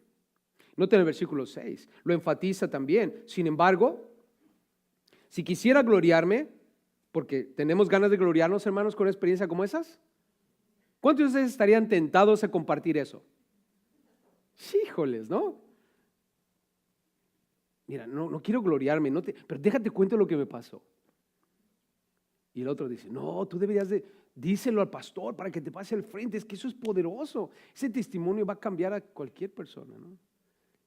Nota en el versículo 6, lo enfatiza también. Sin embargo, si quisiera gloriarme, porque tenemos ganas de gloriarnos, hermanos, con una experiencia como esas, ¿cuántos de ustedes estarían tentados a compartir eso? Híjoles, ¿no? Mira, no quiero gloriarme, pero déjate cuento lo que me pasó. Y el otro dice, no, tú deberías díselo al pastor para que te pase al frente, es que eso es poderoso. Ese testimonio va a cambiar a cualquier persona, ¿no?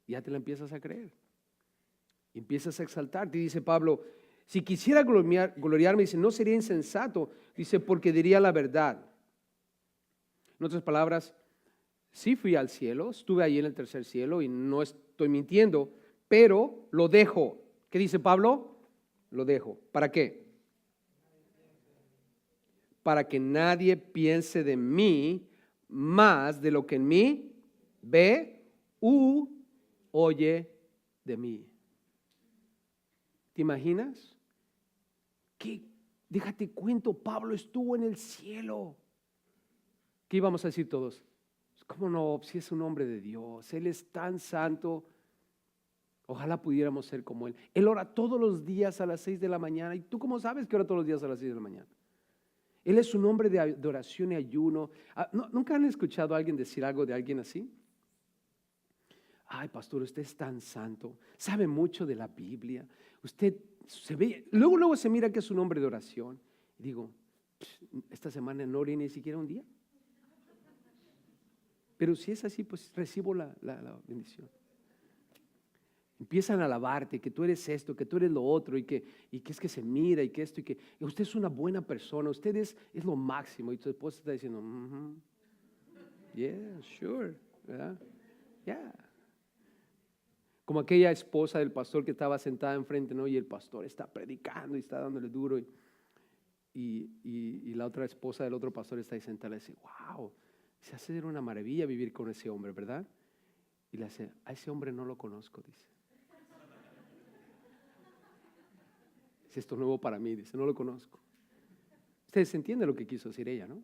Y ya te la empiezas a creer. Y empiezas a exaltarte. Y dice Pablo, si quisiera gloriarme, dice, no sería insensato. Dice, porque diría la verdad. En otras palabras, sí fui al cielo, estuve ahí en el tercer cielo y no estoy mintiendo, pero lo dejo. ¿Qué dice Pablo? Lo dejo. ¿Para qué? Para que nadie piense de mí más de lo que en mí ve u oye de mí. ¿Te imaginas? Déjate cuento, Pablo estuvo en el cielo. ¿Qué íbamos a decir todos? ¿Cómo no? Si es un hombre de Dios, Él es tan santo. Ojalá pudiéramos ser como Él. Él ora todos los días a las 6 de la mañana. ¿Y tú cómo sabes que ora todos los días a las 6 de la mañana? Él es un hombre de oración y ayuno. ¿Nunca han escuchado a alguien decir algo de alguien así? Ay, pastor, usted es tan santo, sabe mucho de la Biblia. Usted se ve, luego se mira que es un hombre de oración. Y digo, esta semana no oré ni siquiera un día. Pero si es así, pues recibo la bendición. Empiezan a alabarte, que tú eres esto, que tú eres lo otro, y que es que se mira, y que esto, y que usted es una buena persona, usted es lo máximo. Y tu esposa está diciendo, yeah, sure, ¿verdad? Yeah. Como aquella esposa del pastor que estaba sentada enfrente, ¿no? Y el pastor está predicando y está dándole duro. Y la otra esposa del otro pastor está ahí sentada y dice, wow, se hace una maravilla vivir con ese hombre, ¿verdad? Y le dice, a ese hombre no lo conozco, dice. Es esto nuevo para mí, dice, no lo conozco. Ustedes entienden lo que quiso decir ella, ¿no?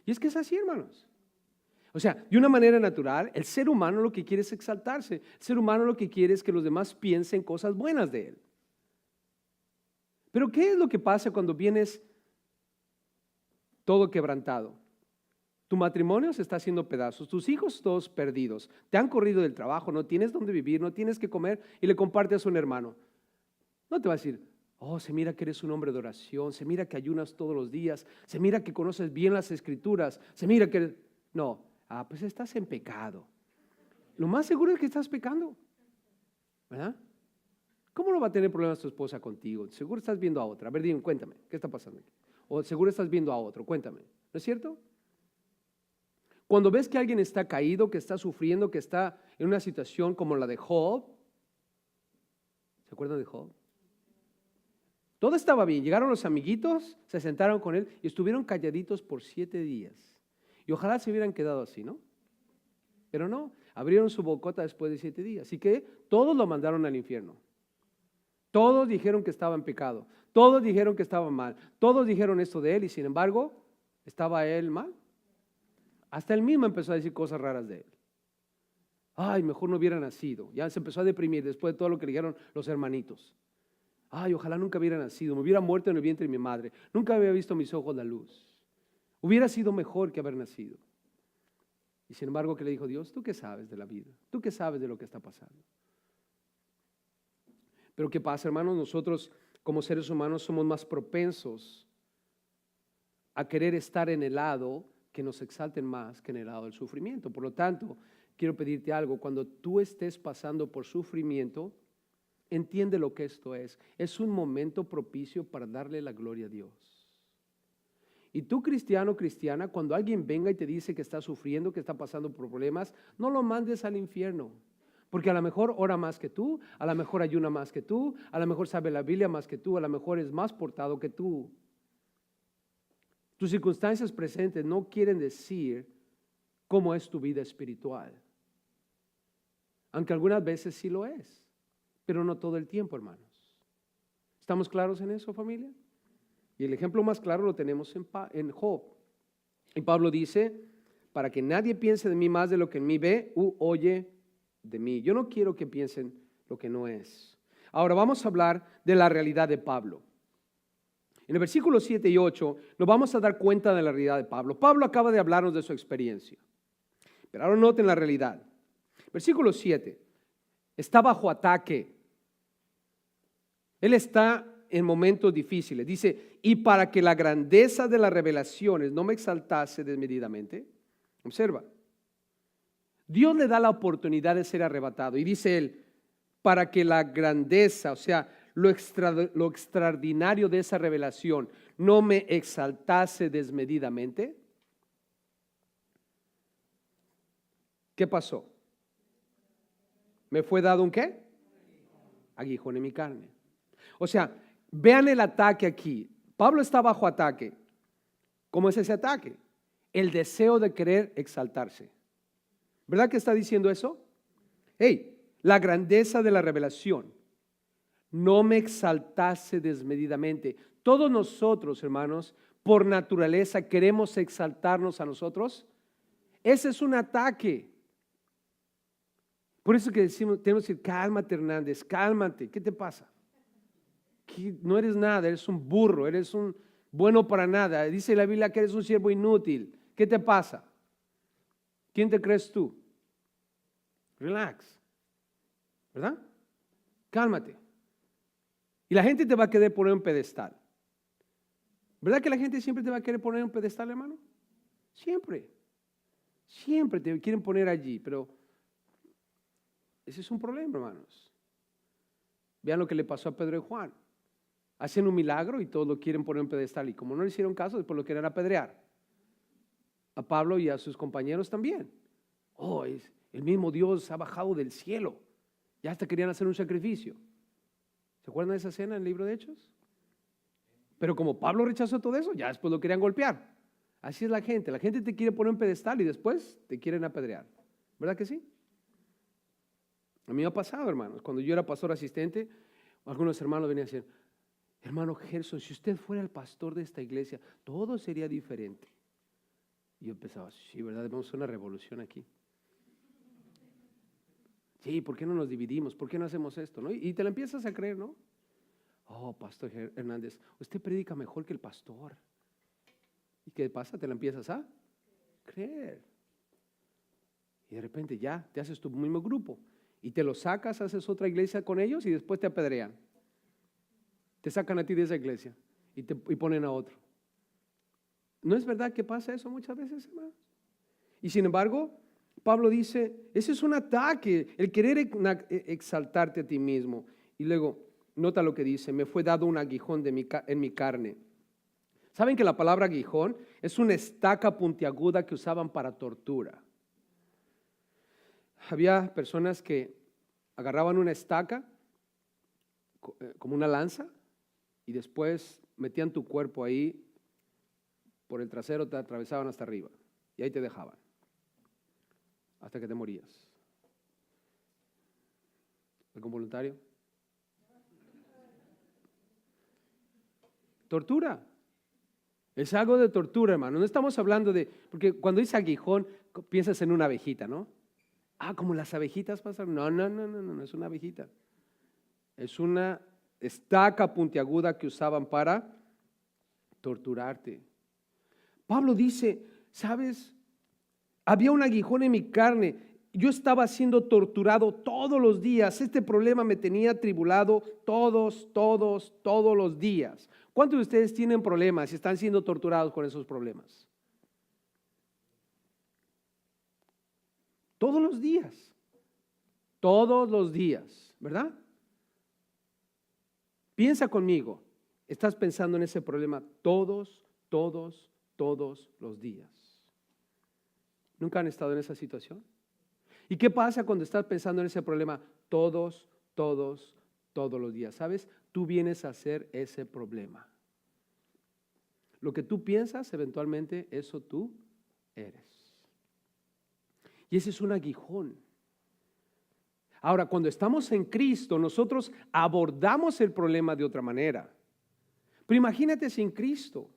Y es que es así, hermanos. O sea, de una manera natural, el ser humano lo que quiere es exaltarse. El ser humano lo que quiere es que los demás piensen cosas buenas de él. Pero ¿qué es lo que pasa cuando vienes todo quebrantado? Tu matrimonio se está haciendo pedazos, tus hijos todos perdidos, te han corrido del trabajo, no tienes dónde vivir, no tienes que comer y le compartes a un hermano. No te va a decir, oh, se mira que eres un hombre de oración, se mira que ayunas todos los días, se mira que conoces bien las escrituras, se mira que... No, pues estás en pecado. Lo más seguro es que estás pecando, ¿verdad? ¿Cómo no va a tener problemas tu esposa contigo? Seguro estás viendo a otra. A ver, dime, cuéntame, ¿qué está pasando aquí? O seguro estás viendo a otro, cuéntame. ¿No es cierto? Cuando ves que alguien está caído, que está sufriendo, que está en una situación como la de Job, ¿se acuerdan de Job? Todo estaba bien, llegaron los amiguitos, se sentaron con él y estuvieron calladitos por 7 días. Y ojalá se hubieran quedado así, ¿no? Pero no, abrieron su bocota después de 7 días. Así que todos lo mandaron al infierno. Todos dijeron que estaba en pecado, todos dijeron que estaba mal, todos dijeron esto de él y sin embargo, ¿estaba él mal? Hasta él mismo empezó a decir cosas raras de él. Ay, mejor no hubiera nacido. Ya se empezó a deprimir después de todo lo que le dijeron los hermanitos. Ay, ojalá nunca hubiera nacido, me hubiera muerto en el vientre de mi madre, nunca había visto mis ojos la luz. Hubiera sido mejor que haber nacido. Y sin embargo, ¿qué le dijo Dios? ¿Tú qué sabes de la vida? ¿Tú qué sabes de lo que está pasando? Pero ¿qué pasa, hermanos? Nosotros como seres humanos somos más propensos a querer estar en el lado que nos exalten más que en el lado del sufrimiento. Por lo tanto, quiero pedirte algo. Cuando tú estés pasando por sufrimiento, entiende lo que esto es. Es un momento propicio para darle la gloria a Dios. Y tú, cristiano, cristiana, cuando alguien venga y te dice que está sufriendo, que está pasando por problemas, no lo mandes al infierno. Porque a lo mejor ora más que tú, a lo mejor ayuna más que tú, a lo mejor sabe la Biblia más que tú, a lo mejor es más portado que tú. Tus circunstancias presentes no quieren decir cómo es tu vida espiritual. Aunque algunas veces sí lo es, pero no todo el tiempo, hermanos. ¿Estamos claros en eso, familia? Y el ejemplo más claro lo tenemos en Job. Y Pablo dice, para que nadie piense de mí más de lo que en mí ve u oye de mí. Yo no quiero que piensen lo que no es. Ahora vamos a hablar de la realidad de Pablo. En el versículo 7 y 8 nos vamos a dar cuenta de la realidad de Pablo. Pablo acaba de hablarnos de su experiencia. Pero ahora noten la realidad. Versículo 7. Está bajo ataque. Él está en momentos difíciles. Dice, y para que la grandeza de las revelaciones no me exaltase desmedidamente. Observa. Dios le da la oportunidad de ser arrebatado. Y dice él, para que la grandeza, o sea, lo extraordinario de esa revelación no me exaltase desmedidamente. ¿Qué pasó? ¿Me fue dado un qué? Aguijón en mi carne. O sea, vean el ataque aquí. Pablo está bajo ataque. ¿Cómo es ese ataque? El deseo de querer exaltarse. ¿Verdad que está diciendo eso? Hey, la grandeza de la revelación no me exaltase desmedidamente. Todos nosotros, hermanos, por naturaleza queremos exaltarnos a nosotros. Ese es un ataque. Por eso que decimos, tenemos que decir, cálmate, Hernández, cálmate. ¿Qué te pasa? No eres nada, eres un burro, eres un bueno para nada. Dice la Biblia que eres un siervo inútil. ¿Qué te pasa? ¿Quién te crees tú? Relax, ¿verdad? Cálmate. Y la gente te va a querer poner un pedestal. ¿Verdad que la gente siempre te va a querer poner un pedestal, hermano? Siempre. Siempre te quieren poner allí, pero ese es un problema, hermanos. Vean lo que le pasó a Pedro y Juan. Hacen un milagro y todos lo quieren poner en pedestal. Y como no le hicieron caso, después lo quieren apedrear. A Pablo y a sus compañeros también. Oh, el mismo Dios ha bajado del cielo. Ya hasta querían hacer un sacrificio. ¿Se acuerdan de esa escena en el libro de Hechos? Pero como Pablo rechazó todo eso, ya después lo querían golpear. Así es la gente. La gente te quiere poner en pedestal y después te quieren apedrear. ¿Verdad que sí? A mí me ha pasado, hermanos. Cuando yo era pastor asistente, algunos hermanos venían a decir, hermano Gerson, si usted fuera el pastor de esta iglesia, todo sería diferente. Y yo pensaba, sí, ¿verdad? Debemos hacer una revolución aquí. Sí, ¿por qué no nos dividimos? ¿Por qué no hacemos esto? ¿No? Y te la empiezas a creer, ¿no? Oh, Pastor Hernández, usted predica mejor que el pastor. ¿Y qué pasa? Te la empiezas a creer. Y de repente ya te haces tu mismo grupo. Y te lo sacas, haces otra iglesia con ellos y después te apedrean. Te sacan a ti de esa iglesia y ponen a otro. ¿No es verdad que pasa eso muchas veces, hermano? Y sin embargo, Pablo dice, ese es un ataque, el querer exaltarte a ti mismo. Y luego, nota lo que dice, me fue dado un aguijón en mi carne. ¿Saben que la palabra aguijón es una estaca puntiaguda que usaban para tortura? Había personas que agarraban una estaca, como una lanza, y después metían tu cuerpo ahí, por el trasero te atravesaban hasta arriba, y ahí te dejaban, hasta que te morías. ¿Algún voluntario? Tortura. Es algo de tortura, hermano. No estamos hablando de, porque cuando dice aguijón, piensas en una abejita, ¿no? Ah, como las abejitas pasan. No es una abejita. Es una estaca puntiaguda que usaban para torturarte. Pablo dice, ¿sabes? Había un aguijón en mi carne. Yo estaba siendo torturado todos los días. Este problema me tenía atribulado todos los días. ¿Cuántos de ustedes tienen problemas y están siendo torturados con esos problemas? Todos los días, ¿verdad? Piensa conmigo, estás pensando en ese problema todos los días. ¿Nunca han estado en esa situación? ¿Y qué pasa cuando estás pensando en ese problema todos los días? ¿Sabes? Tú vienes a ser ese problema. Lo que tú piensas, eventualmente, eso tú eres. Y ese es un aguijón. Ahora, cuando estamos en Cristo, nosotros abordamos el problema de otra manera. Pero imagínate sin Cristo.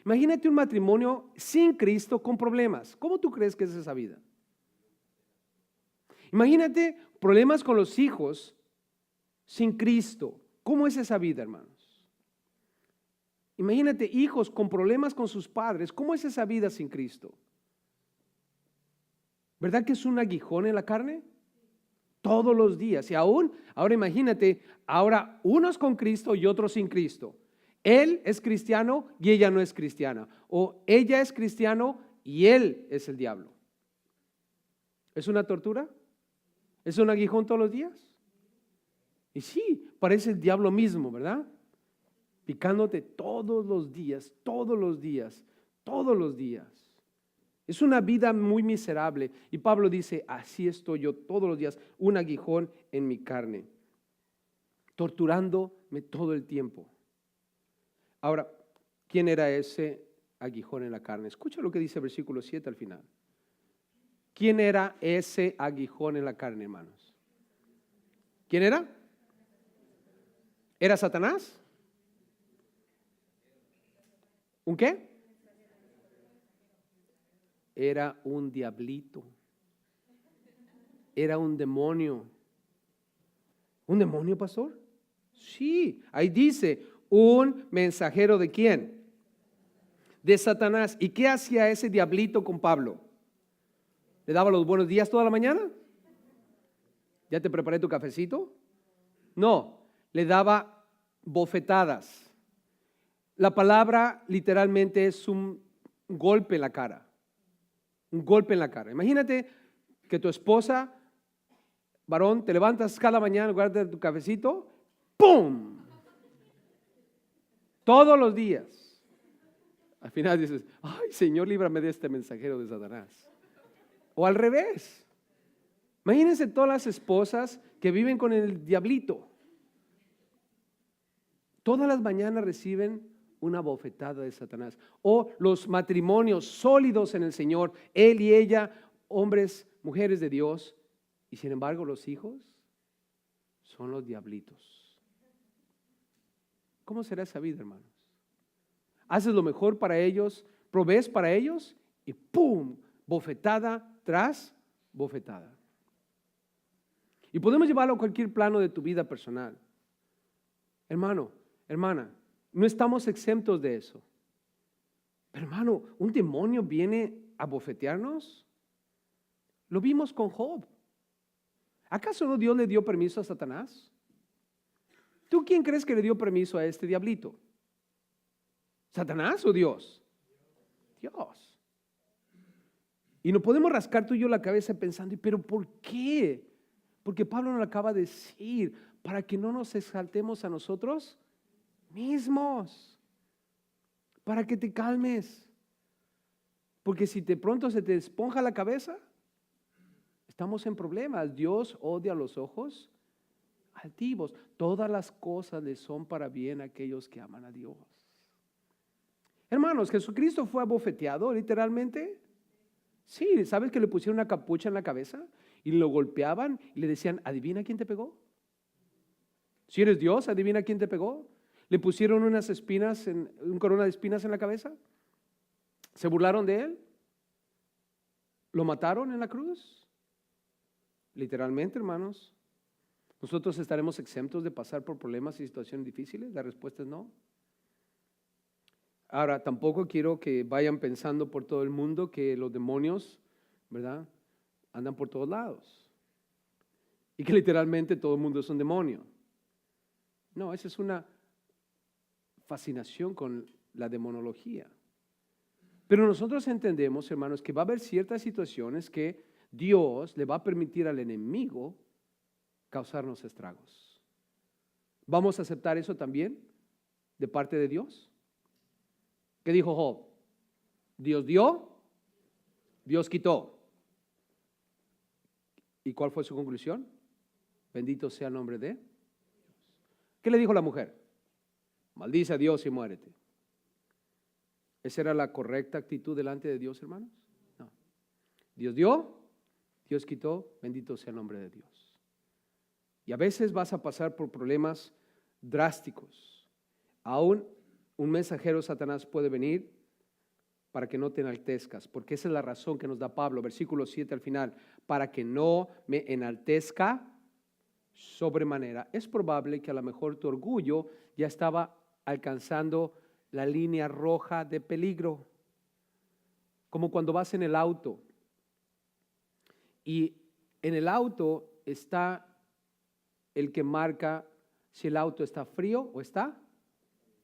Imagínate un matrimonio sin Cristo con problemas. ¿Cómo tú crees que es esa vida? Imagínate problemas con los hijos sin Cristo. ¿Cómo es esa vida, hermanos? Imagínate hijos con problemas con sus padres. ¿Cómo es esa vida sin Cristo? ¿Verdad que es un aguijón en la carne? Todos los días. Y ahora imagínate, ahora unos con Cristo y otros sin Cristo. Él es cristiano y ella no es cristiana. O ella es cristiano y él es el diablo. ¿Es una tortura? ¿Es un aguijón todos los días? Y sí, parece el diablo mismo, ¿verdad? Picándote todos los días. Es una vida muy miserable. Y Pablo dice, así estoy yo todos los días, un aguijón en mi carne, torturándome todo el tiempo. Ahora, ¿quién era ese aguijón en la carne? Escucha lo que dice el versículo 7 al final. ¿Quién era ese aguijón en la carne, hermanos? ¿Quién era? ¿Era Satanás? ¿Un qué? Era un diablito. Era un demonio. ¿Un demonio, pastor? Sí, ahí dice, un mensajero ¿de quién? De Satanás. ¿Y qué hacía ese diablito con Pablo? ¿Le daba los buenos días toda la mañana? ¿Ya te preparé tu cafecito? No, le daba bofetadas. La palabra literalmente es un golpe en la cara. Un golpe en la cara. Imagínate que tu esposa, varón, te levantas cada mañana en lugar de tu cafecito, ¡pum! Todos los días. Al final dices, ay, Señor, líbrame de este mensajero de Satanás. O al revés. Imagínense todas las esposas que viven con el diablito. Todas las mañanas reciben una bofetada de Satanás. O los matrimonios sólidos en el Señor, él y ella, hombres, mujeres de Dios, y sin embargo los hijos son los diablitos. ¿Cómo será esa vida, hermanos? Haces lo mejor para ellos, provees para ellos Y ¡pum! Bofetada tras bofetada. Y podemos llevarlo a cualquier plano de tu vida personal. Hermano, hermana, no estamos exentos de eso. Pero hermano, ¿un demonio viene a bofetearnos? Lo vimos con Job. ¿Acaso no Dios le dio permiso a Satanás? ¿Tú quién crees que le dio permiso a este diablito? ¿Satanás o Dios? Dios. Y no podemos rascar tú y yo la cabeza pensando, ¿pero por qué? Porque Pablo nos lo acaba de decir, para que no nos exaltemos a nosotros mismos, para que te calmes. Porque si de pronto se te esponja la cabeza, estamos en problemas. Dios odia los ojos altivos. Todas las cosas le son para bien a aquellos que aman a Dios. Hermanos, Jesucristo fue abofeteado literalmente. Sí, ¿sabes que le pusieron una capucha en la cabeza y lo golpeaban y le decían, adivina quién te pegó? Si eres Dios, adivina quién te pegó. Le pusieron unas espinas, un corona de espinas en la cabeza. Se burlaron de él. Lo mataron en la cruz. Literalmente, hermanos. ¿Nosotros estaremos exentos de pasar por problemas y situaciones difíciles? La respuesta es no. Ahora, tampoco quiero que vayan pensando por todo el mundo que los demonios, ¿verdad?, andan por todos lados. Y que literalmente todo el mundo es un demonio. No, esa es una fascinación con la demonología. Pero nosotros entendemos, hermanos, que va a haber ciertas situaciones que Dios le va a permitir al enemigo causarnos estragos. ¿Vamos a aceptar eso también de parte de Dios? ¿Qué dijo Job? Dios dio, Dios quitó. ¿Y cuál fue su conclusión? Bendito sea el nombre de Dios. ¿Qué le dijo la mujer? Maldice a Dios y muérete. ¿Esa era la correcta actitud delante de Dios, hermanos? No. Dios dio, Dios quitó, bendito sea el nombre de Dios. Y a veces vas a pasar por problemas drásticos. Aún un mensajero Satanás puede venir para que no te enaltezcas, porque esa es la razón que nos da Pablo, versículo 7 al final, para que no me enaltezca sobremanera. Es probable que a lo mejor tu orgullo ya estaba alcanzando la línea roja de peligro, como cuando vas en el auto y en el auto está el que marca si el auto está frío o está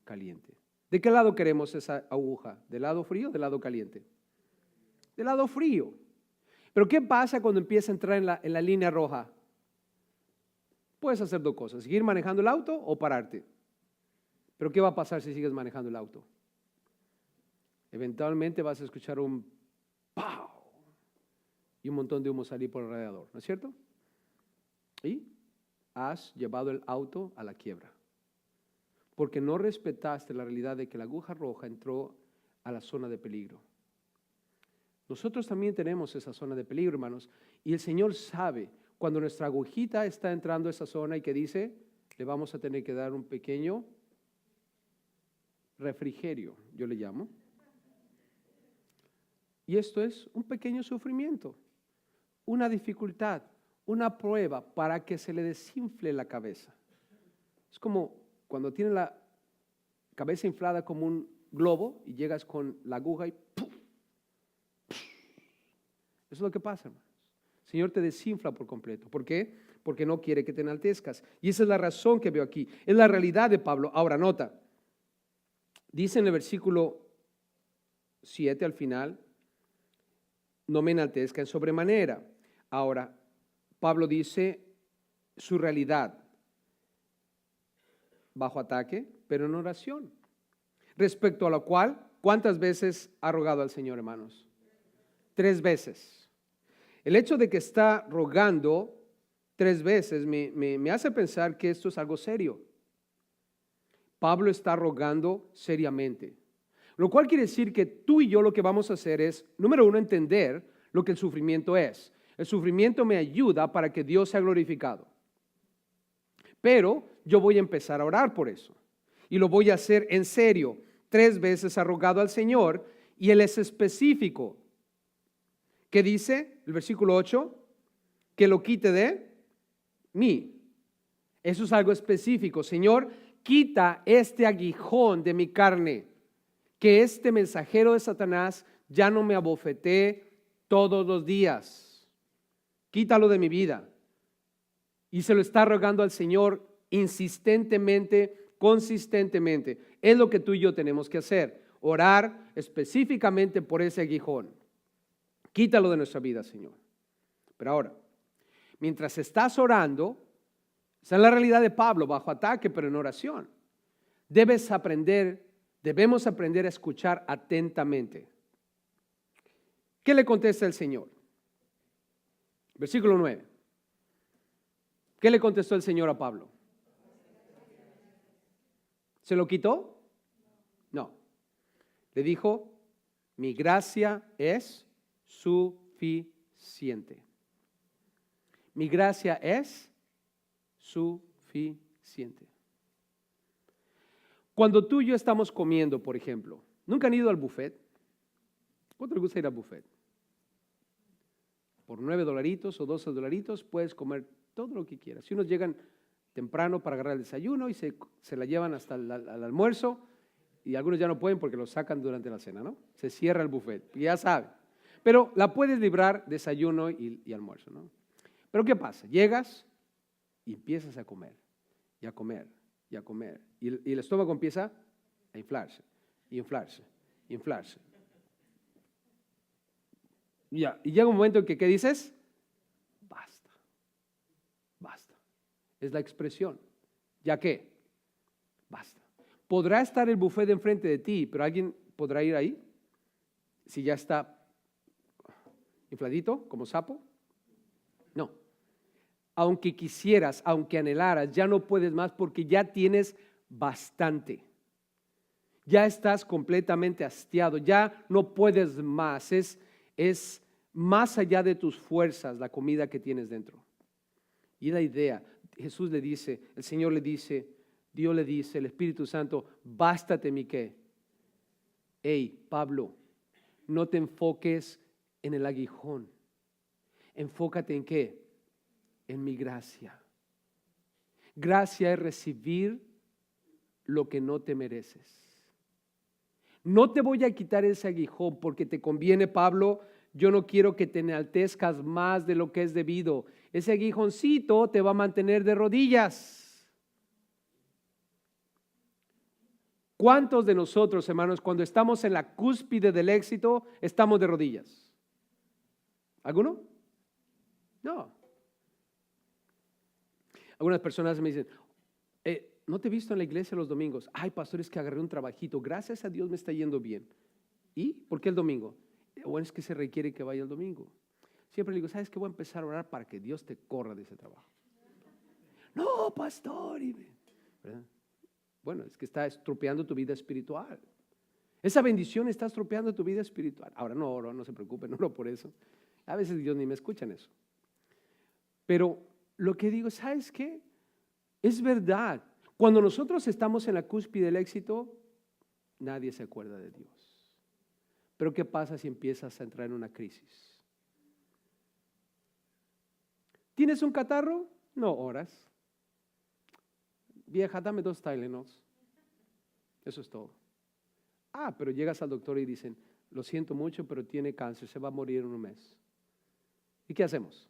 caliente. ¿De qué lado queremos esa aguja? ¿Del lado frío o del lado caliente? Del lado frío. Pero ¿qué pasa cuando empieza a entrar en la línea roja? Puedes hacer dos cosas, seguir manejando el auto o pararte. Pero ¿qué va a pasar si sigues manejando el auto? Eventualmente vas a escuchar un ¡pau! Y un montón de humo salir por el radiador, ¿no es cierto? Y has llevado el auto a la quiebra. Porque no respetaste la realidad de que la aguja roja entró a la zona de peligro. Nosotros también tenemos esa zona de peligro, hermanos, y el Señor sabe cuando nuestra agujita está entrando a esa zona y que dice, le vamos a tener que dar un pequeño refrigerio, yo le llamo. Y esto es un pequeño sufrimiento, una dificultad, una prueba para que se le desinfle la cabeza. Es como cuando tiene la cabeza inflada como un globo y llegas con la aguja y ¡pum! Eso es lo que pasa, hermanos. El Señor te desinfla por completo. ¿Por qué? Porque no quiere que te enaltezcas. Y esa es la razón que veo aquí. Es la realidad de Pablo. Ahora, nota. Dice en el versículo 7 al final, no me enaltezca en sobremanera. Ahora, Pablo dice su realidad. Bajo ataque, pero en oración. Respecto a lo cual, ¿cuántas veces ha rogado al Señor, hermanos? 3 veces. El hecho de que está rogando 3 veces me hace pensar que esto es algo serio. Pablo está rogando seriamente. Lo cual quiere decir que tú y yo lo que vamos a hacer es, número 1, entender lo que el sufrimiento es. El sufrimiento me ayuda para que Dios sea glorificado. Pero yo voy a empezar a orar por eso. Y lo voy a hacer en serio. 3 veces ha rogado al Señor y Él es específico. ¿Qué dice el versículo 8? Que lo quite de mí. Eso es algo específico. Señor, quita este aguijón de mi carne, que este mensajero de Satanás ya no me abofetee todos los días. Quítalo de mi vida. Y se lo está rogando al Señor insistentemente, consistentemente. Es lo que tú y yo tenemos que hacer. Orar específicamente por ese aguijón. Quítalo de nuestra vida, Señor. Pero ahora, mientras estás orando, esa es la realidad de Pablo, bajo ataque, pero en oración. Debemos aprender a escuchar atentamente. ¿Qué le contesta el Señor? Versículo 9. ¿Qué le contestó el Señor a Pablo? ¿Se lo quitó? No. Le dijo, mi gracia es suficiente. Mi gracia es suficiente. Cuando tú y yo estamos comiendo, por ejemplo, ¿nunca han ido al buffet? ¿Cuánto les gusta ir al buffet? Por $9 o $12 puedes comer todo lo que quieras. Si unos llegan temprano para agarrar el desayuno y se la llevan hasta el almuerzo, y algunos ya no pueden porque lo sacan durante la cena, ¿no? Se cierra el buffet, ya saben. Pero la puedes librar desayuno y almuerzo, ¿no? Pero ¿qué pasa? Llegas y empiezas a comer, y a comer, y a comer. Y el estómago empieza a inflarse, y inflarse, y inflarse. Ya, y llega un momento en que, ¿qué dices? Basta, basta. Es la expresión. ¿Ya qué? Basta. Podrá estar el buffet de enfrente de ti, pero ¿alguien podrá ir ahí? Si ya está infladito, como sapo. No. Aunque quisieras, aunque anhelaras, ya no puedes más porque ya tienes bastante. Ya estás completamente hastiado, ya no puedes más. Es más allá de tus fuerzas la comida que tienes dentro. Y la idea, Jesús le dice, el Señor le dice, Dios le dice, el Espíritu Santo, bástate mi qué. Hey, Pablo, no te enfoques en el aguijón. Enfócate en qué. En mi gracia. Gracia es recibir lo que no te mereces. No te voy a quitar ese aguijón porque te conviene, Pablo. Yo no quiero que te enaltezcas más de lo que es debido. Ese aguijoncito te va a mantener de rodillas. ¿Cuántos de nosotros, hermanos, cuando estamos en la cúspide del éxito, estamos de rodillas? ¿Alguno? No. Algunas personas me dicen, no te he visto en la iglesia los domingos. Ay, pastor, es que agarré un trabajito. Gracias a Dios me está yendo bien. ¿Y por qué el domingo? Bueno, es que se requiere que vaya el domingo. Siempre le digo, ¿sabes qué? Voy a empezar a orar para que Dios te corra de ese trabajo. No, pastor. ¿Verdad? Bueno, es que está estropeando tu vida espiritual. Esa bendición está estropeando tu vida espiritual. Ahora no oro, no se preocupen, no oro por eso. A veces Dios ni me escucha en eso. Pero lo que digo, ¿sabes qué? Es verdad. Cuando nosotros estamos en la cúspide del éxito, nadie se acuerda de Dios. Pero ¿qué pasa si empiezas a entrar en una crisis? ¿Tienes un catarro? No oras. Vieja, dame 2 Tylenols. Eso es todo. Ah, pero llegas al doctor y dicen, lo siento mucho, pero tiene cáncer, se va a morir en un mes. ¿Y qué hacemos?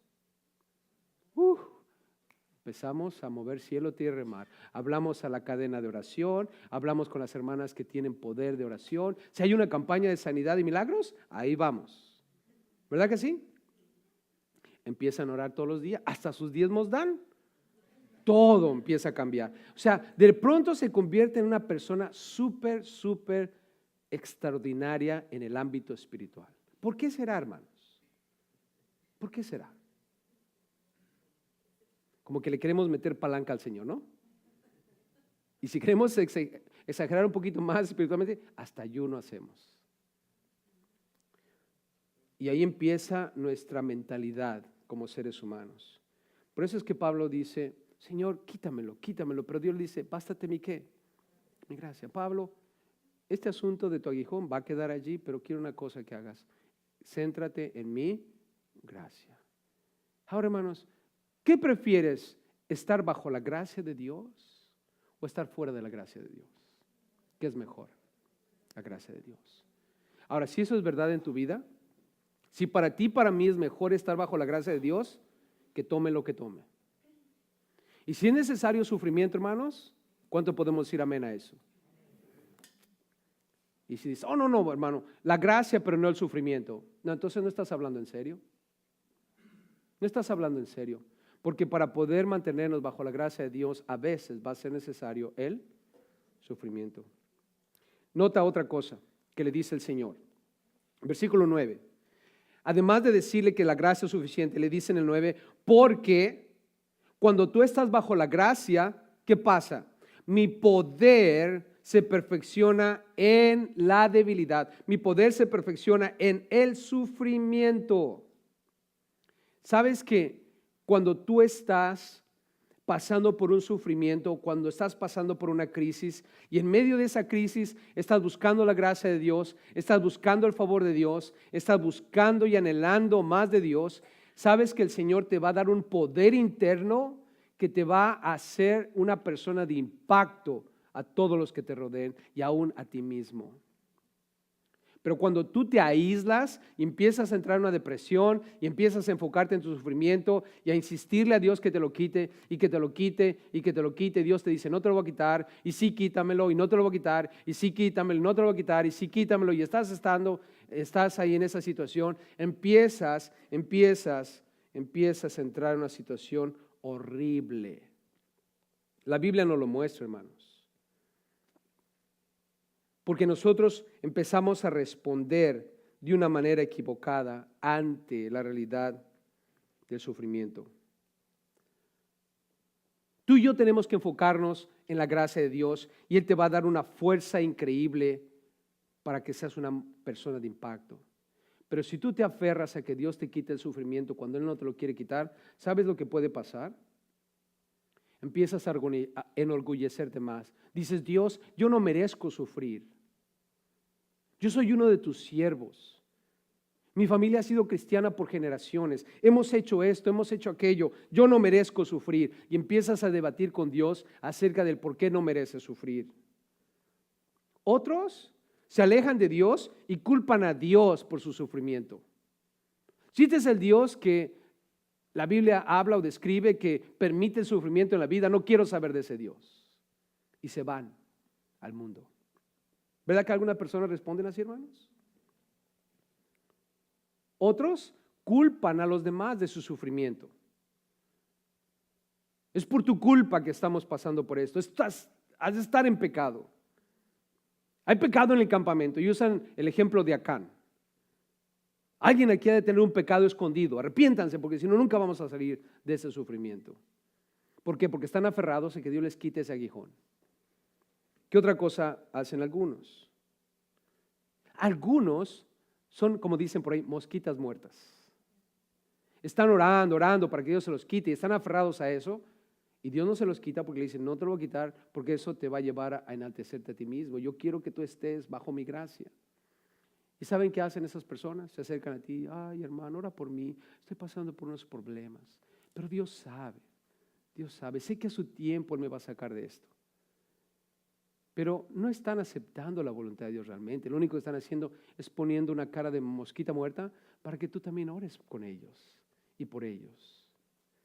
Empezamos a mover cielo, tierra y mar. Hablamos a la cadena de oración, hablamos con las hermanas que tienen poder de oración. Si hay una campaña de sanidad y milagros, ahí vamos. ¿Verdad que sí? Empiezan a orar todos los días, hasta sus diezmos dan. Todo empieza a cambiar. O sea, de pronto se convierte en una persona súper extraordinaria en el ámbito espiritual. ¿Por qué será, hermanos? ¿Por qué será? Como que le queremos meter palanca al Señor, ¿no? Y si queremos exagerar un poquito más espiritualmente, hasta ayuno hacemos. Y ahí empieza nuestra mentalidad como seres humanos. Por eso es que Pablo dice, Señor, quítamelo, quítamelo. Pero Dios le dice, bástate mi qué, mi gracia. Pablo, este asunto de tu aguijón va a quedar allí, pero quiero una cosa que hagas. Céntrate en mi gracia. Ahora, hermanos, ¿qué prefieres? ¿Estar bajo la gracia de Dios o estar fuera de la gracia de Dios? ¿Qué es mejor? La gracia de Dios. Ahora, si eso es verdad en tu vida, si para ti, para mí es mejor estar bajo la gracia de Dios, que tome lo que tome. Y si es necesario sufrimiento, hermanos, ¿cuánto podemos decir amén a eso? Y si dices, oh, no, hermano, la gracia pero no el sufrimiento. No, entonces no estás hablando en serio. No estás hablando en serio. Porque para poder mantenernos bajo la gracia de Dios, a veces va a ser necesario el sufrimiento. Nota otra cosa que le dice el Señor. Versículo 9. Además de decirle que la gracia es suficiente, le dice en el 9, porque cuando tú estás bajo la gracia, ¿qué pasa? Mi poder se perfecciona en la debilidad. Mi poder se perfecciona en el sufrimiento. ¿Sabes que cuando tú estás pasando por un sufrimiento, cuando estás pasando por una crisis y en medio de esa crisis estás buscando la gracia de Dios, estás buscando el favor de Dios, estás buscando y anhelando más de Dios, sabes que el Señor te va a dar un poder interno que te va a hacer una persona de impacto a todos los que te rodeen y aún a ti mismo? Pero cuando tú te aíslas y empiezas a entrar en una depresión y empiezas a enfocarte en tu sufrimiento y a insistirle a Dios que te lo quite y que te lo quite y que te lo quite, Dios te dice, no te lo voy a quitar, y sí quítamelo, y no te lo voy a quitar, y sí quítamelo, y no te lo voy a quitar, y sí quítamelo, y estás ahí en esa situación, empiezas a entrar en una situación horrible. La Biblia nos lo muestra, hermanos. Porque nosotros empezamos a responder de una manera equivocada ante la realidad del sufrimiento. Tú y yo tenemos que enfocarnos en la gracia de Dios y Él te va a dar una fuerza increíble para que seas una persona de impacto. Pero si tú te aferras a que Dios te quite el sufrimiento cuando Él no te lo quiere quitar, ¿sabes lo que puede pasar? Empiezas a enorgullecerte más. Dices, Dios, yo no merezco sufrir. Yo soy uno de tus siervos. Mi familia ha sido cristiana por generaciones. Hemos hecho esto, hemos hecho aquello. Yo no merezco sufrir. Y empiezas a debatir con Dios acerca del por qué no mereces sufrir. Otros se alejan de Dios y culpan a Dios por su sufrimiento. Si este es el Dios que la Biblia habla o describe que permite el sufrimiento en la vida, no quiero saber de ese Dios. Y se van al mundo. ¿Verdad que algunas personas responden así, hermanos? Otros culpan a los demás de su sufrimiento. Es por tu culpa que estamos pasando por esto. Has de estar en pecado. Hay pecado en el campamento y usan el ejemplo de Acán. Alguien aquí ha de tener un pecado escondido. Arrepiéntanse porque si no nunca vamos a salir de ese sufrimiento. ¿Por qué? Porque están aferrados a que Dios les quite ese aguijón. ¿Qué otra cosa hacen algunos? Algunos son, como dicen por ahí, mosquitas muertas. Están orando para que Dios se los quite y están aferrados a eso. Y Dios no se los quita porque le dicen, no te lo voy a quitar porque eso te va a llevar a enaltecerte a ti mismo. Yo quiero que tú estés bajo mi gracia. ¿Y saben qué hacen esas personas? Se acercan a ti, ay hermano, ora por mí, estoy pasando por unos problemas. Pero Dios sabe, sé que a su tiempo Él me va a sacar de esto. Pero no están aceptando la voluntad de Dios realmente. Lo único que están haciendo es poniendo una cara de mosquita muerta para que tú también ores con ellos y por ellos.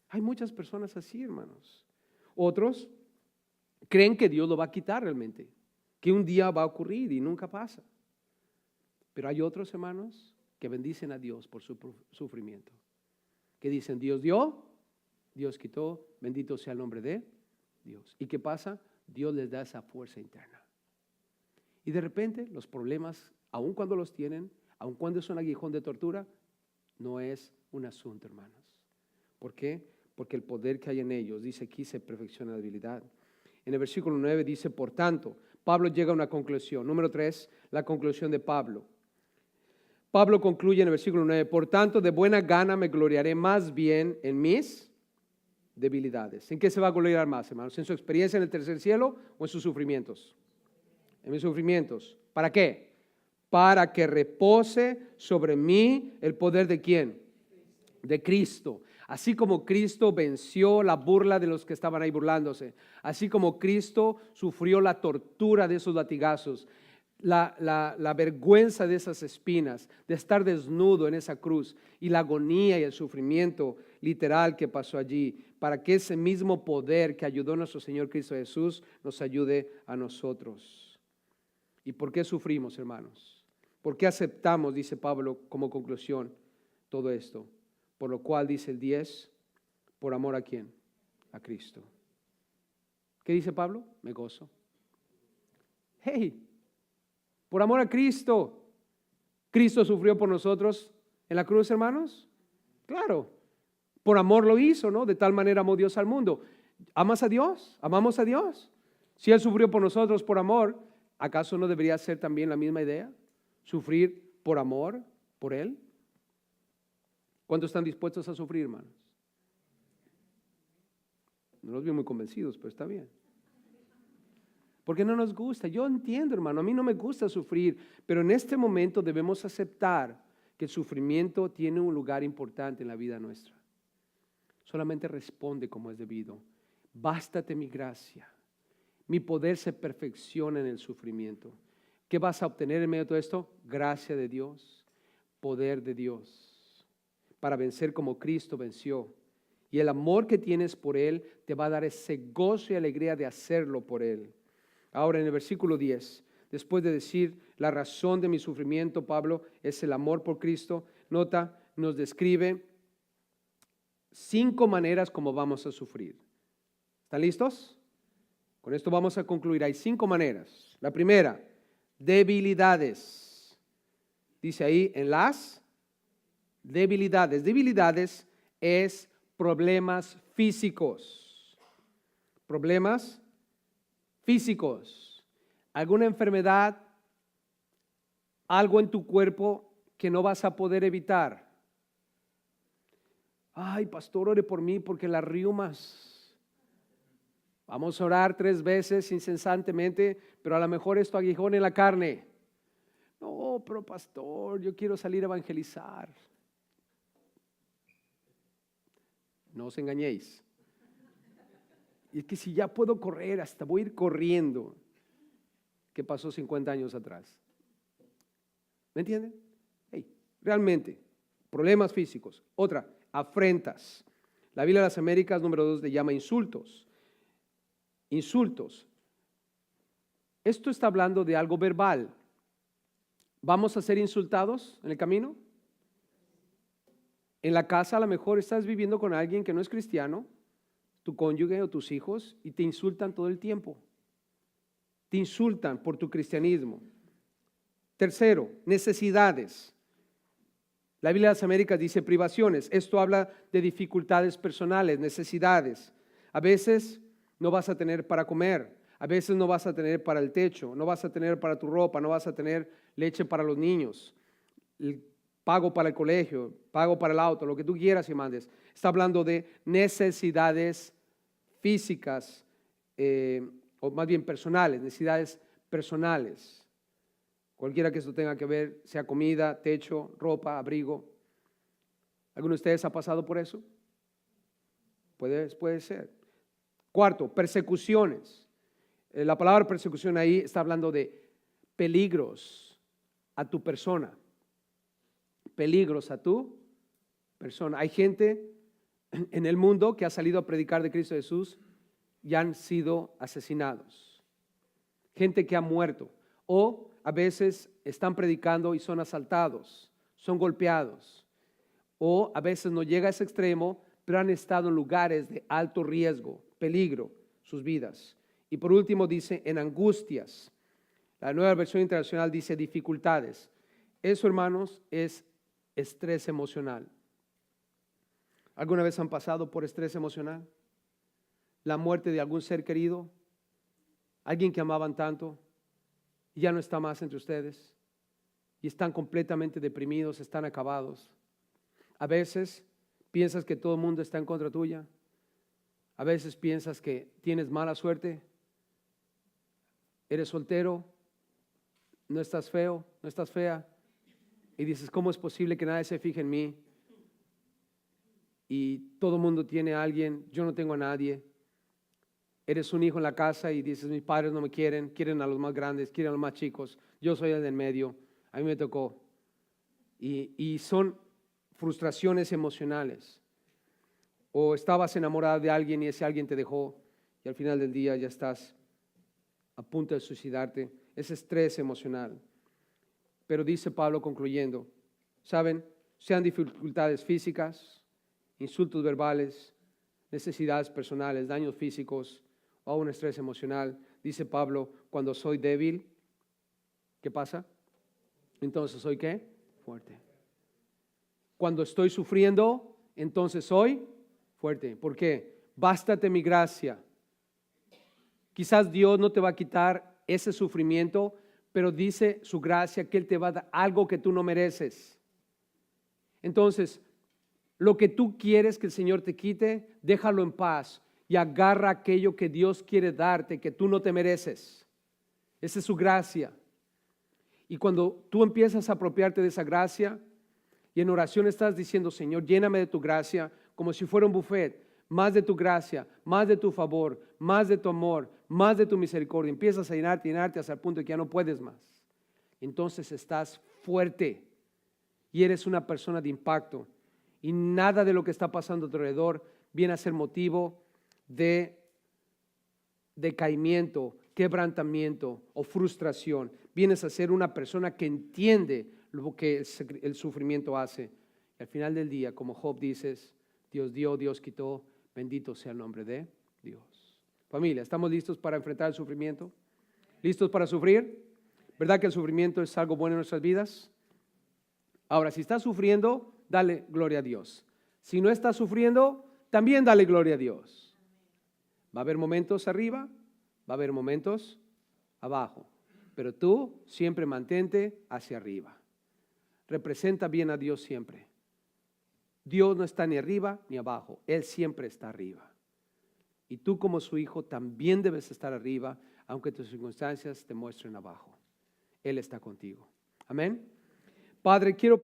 Hay muchas personas así, hermanos. Otros creen que Dios lo va a quitar realmente, que un día va a ocurrir y nunca pasa. Pero hay otros, hermanos, que bendicen a Dios por su sufrimiento. Que dicen, Dios dio, Dios quitó, bendito sea el nombre de Dios. ¿Y qué pasa? Dios les da esa fuerza interna. Y de repente los problemas, aun cuando los tienen, aun cuando es un aguijón de tortura, no es un asunto, hermanos. ¿Por qué? Porque el poder que hay en ellos, dice aquí, se perfecciona la debilidad. En el versículo 9 dice, por tanto, Pablo llega a una conclusión. Número 3, la conclusión de Pablo. Pablo concluye en el versículo 9, por tanto, de buena gana me gloriaré más bien en mis debilidades. ¿En qué se va a gloriar más, hermanos? ¿En su experiencia en el tercer cielo o en sus sufrimientos? En mis sufrimientos. ¿Para qué? para que repose sobre mí el poder ¿de quién? De Cristo. Así como Cristo venció la burla de los que estaban ahí burlándose, así como Cristo sufrió la tortura de esos latigazos, la vergüenza de esas espinas, de estar desnudo en esa cruz y la agonía y el sufrimiento literal que pasó allí, para que ese mismo poder que ayudó a nuestro Señor Cristo Jesús nos ayude a nosotros. ¿Y por qué sufrimos, hermanos? ¿Por qué aceptamos, dice Pablo como conclusión, todo esto? Por lo cual dice el 10, por amor ¿a quién? A Cristo. ¿Qué dice Pablo? Me gozo. Hey, por amor a Cristo. ¿Cristo sufrió por nosotros en la cruz, hermanos? Claro, por amor lo hizo, ¿no? De tal manera amó Dios al mundo. ¿Amas a Dios? ¿Amamos a Dios? Si Él sufrió por nosotros por amor, ¿acaso no debería ser también la misma idea? Sufrir por amor, por Él. ¿Cuántos están dispuestos a sufrir, hermanos? No los veo muy convencidos, pero está bien. Porque no nos gusta. Yo entiendo, hermano, a mí no me gusta sufrir, pero en este momento debemos aceptar que el sufrimiento tiene un lugar importante en la vida nuestra. Solamente responde como es debido. Bástate mi gracia. Mi poder se perfecciona en el sufrimiento. ¿Qué vas a obtener en medio de todo esto? Gracia de Dios, poder de Dios, para vencer como Cristo venció. Y el amor que tienes por Él te va a dar ese gozo y alegría de hacerlo por Él. Ahora en el versículo 10, después de decir la razón de mi sufrimiento, Pablo, es el amor por Cristo. Nota, nos describe 5 maneras como vamos a sufrir. ¿Están listos? Con esto vamos a concluir. Hay 5 maneras. La primera, debilidades. Dice ahí en las debilidades. Debilidades es problemas físicos. Problemas físicos. Alguna enfermedad, algo en tu cuerpo que no vas a poder evitar. Ay, pastor, ore por mí porque las riumas. Vamos a orar 3 veces incesantemente, pero a lo mejor esto aguijón en la carne. No, pero pastor, yo quiero salir a evangelizar. No os engañéis. Y es que si ya puedo correr, hasta voy a ir corriendo. ¿Qué pasó 50 años atrás? ¿Me entienden? Hey, realmente, problemas físicos. Otra, afrentas. La Biblia de las Américas, número 2, le llama insultos. Insultos. Esto está hablando de algo verbal. ¿Vamos a ser insultados en el camino? En la casa a lo mejor estás viviendo con alguien que no es cristiano, tu cónyuge o tus hijos, y te insultan todo el tiempo. Te insultan por tu cristianismo. Tercero, necesidades. La Biblia de las Américas dice privaciones. Esto habla de dificultades personales, necesidades. A veces no vas a tener para comer, a veces no vas a tener para el techo, no vas a tener para tu ropa, no vas a tener leche para los niños, el pago para el colegio, pago para el auto, lo que tú quieras y mandes. Está hablando de necesidades físicas, o más bien personales, necesidades personales. Cualquiera que esto tenga que ver, sea comida, techo, ropa, abrigo. ¿Alguno de ustedes ha pasado por eso? Puede ser. Cuarto, persecuciones. La palabra persecución ahí está hablando de peligros a tu persona. Peligros a tu persona. Hay gente en el mundo que ha salido a predicar de Cristo Jesús y han sido asesinados. Gente que ha muerto. O a veces están predicando y son asaltados, son golpeados. O a veces no llega a ese extremo, pero han estado en lugares de alto riesgo, peligro, sus vidas. Y por último dice en angustias. La Nueva Versión Internacional dice dificultades. Eso, hermanos, es estrés emocional. ¿Alguna vez han pasado por estrés emocional? La muerte de algún ser querido, alguien que amaban tanto y ya no está más entre ustedes y están completamente deprimidos, están acabados. A veces piensas que todo el mundo está en contra tuya. A veces piensas que tienes mala suerte. Eres soltero, no estás feo, no estás fea. Y dices, ¿cómo es posible que nadie se fije en mí? Y todo el mundo tiene a alguien, yo no tengo a nadie. Eres un hijo en la casa y dices, mis padres no me quieren, quieren a los más grandes, quieren a los más chicos. Yo soy el del medio, a mí me tocó. Y son frustraciones emocionales. O estabas enamorado de alguien y ese alguien te dejó y al final del día ya estás a punto de suicidarte. Es estrés emocional. Pero dice Pablo concluyendo, ¿saben? Sean dificultades físicas, insultos verbales, necesidades personales, daños físicos o un estrés emocional. Dice Pablo, cuando soy débil, ¿qué pasa? Entonces soy ¿qué? Fuerte. Cuando estoy sufriendo, entonces soy fuerte. ¿Por qué? Bástate mi gracia. Quizás Dios no te va a quitar ese sufrimiento, pero dice su gracia que Él te va a dar algo que tú no mereces. Entonces, lo que tú quieres que el Señor te quite, déjalo en paz y agarra aquello que Dios quiere darte, que tú no te mereces. Esa es su gracia. Y cuando tú empiezas a apropiarte de esa gracia y en oración estás diciendo, Señor, lléname de tu gracia, como si fuera un buffet, más de tu gracia, más de tu favor, más de tu amor, más de tu misericordia. Empiezas a llenarte hasta el punto de que ya no puedes más. Entonces estás fuerte y eres una persona de impacto. Y nada de lo que está pasando a tu alrededor viene a ser motivo de decaimiento, quebrantamiento o frustración. Vienes a ser una persona que entiende lo que el sufrimiento hace. Y al final del día, como Job dices, Dios dio, Dios quitó, bendito sea el nombre de Dios. Familia, ¿estamos listos para enfrentar el sufrimiento? ¿Listos para sufrir? ¿Verdad que el sufrimiento es algo bueno en nuestras vidas? Ahora, si estás sufriendo, dale gloria a Dios. Si no estás sufriendo, también dale gloria a Dios. Va a haber momentos arriba, va a haber momentos abajo, pero tú siempre mantente hacia arriba. Representa bien a Dios siempre. Dios no está ni arriba ni abajo, Él siempre está arriba. Y tú como su hijo también debes estar arriba, aunque tus circunstancias te muestren abajo. Él está contigo. Amén. Padre, quiero